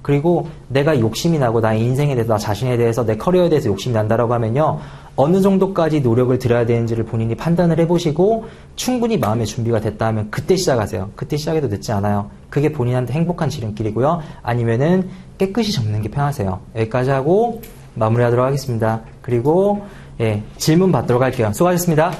그리고 내가 욕심이 나고 나의 인생에 대해서, 나 자신에 대해서, 내 커리어에 대해서 욕심이 난다라고 하면요. 어느 정도까지 노력을 들여야 되는지를 본인이 판단을 해보시고 충분히 마음의 준비가 됐다 하면 그때 시작하세요. 그때 시작해도 늦지 않아요. 그게 본인한테 행복한 지름길이고요. 아니면은 깨끗이 접는 게 편하세요. 여기까지 하고 마무리하도록 하겠습니다. 그리고 질문 받도록 할게요. 수고하셨습니다.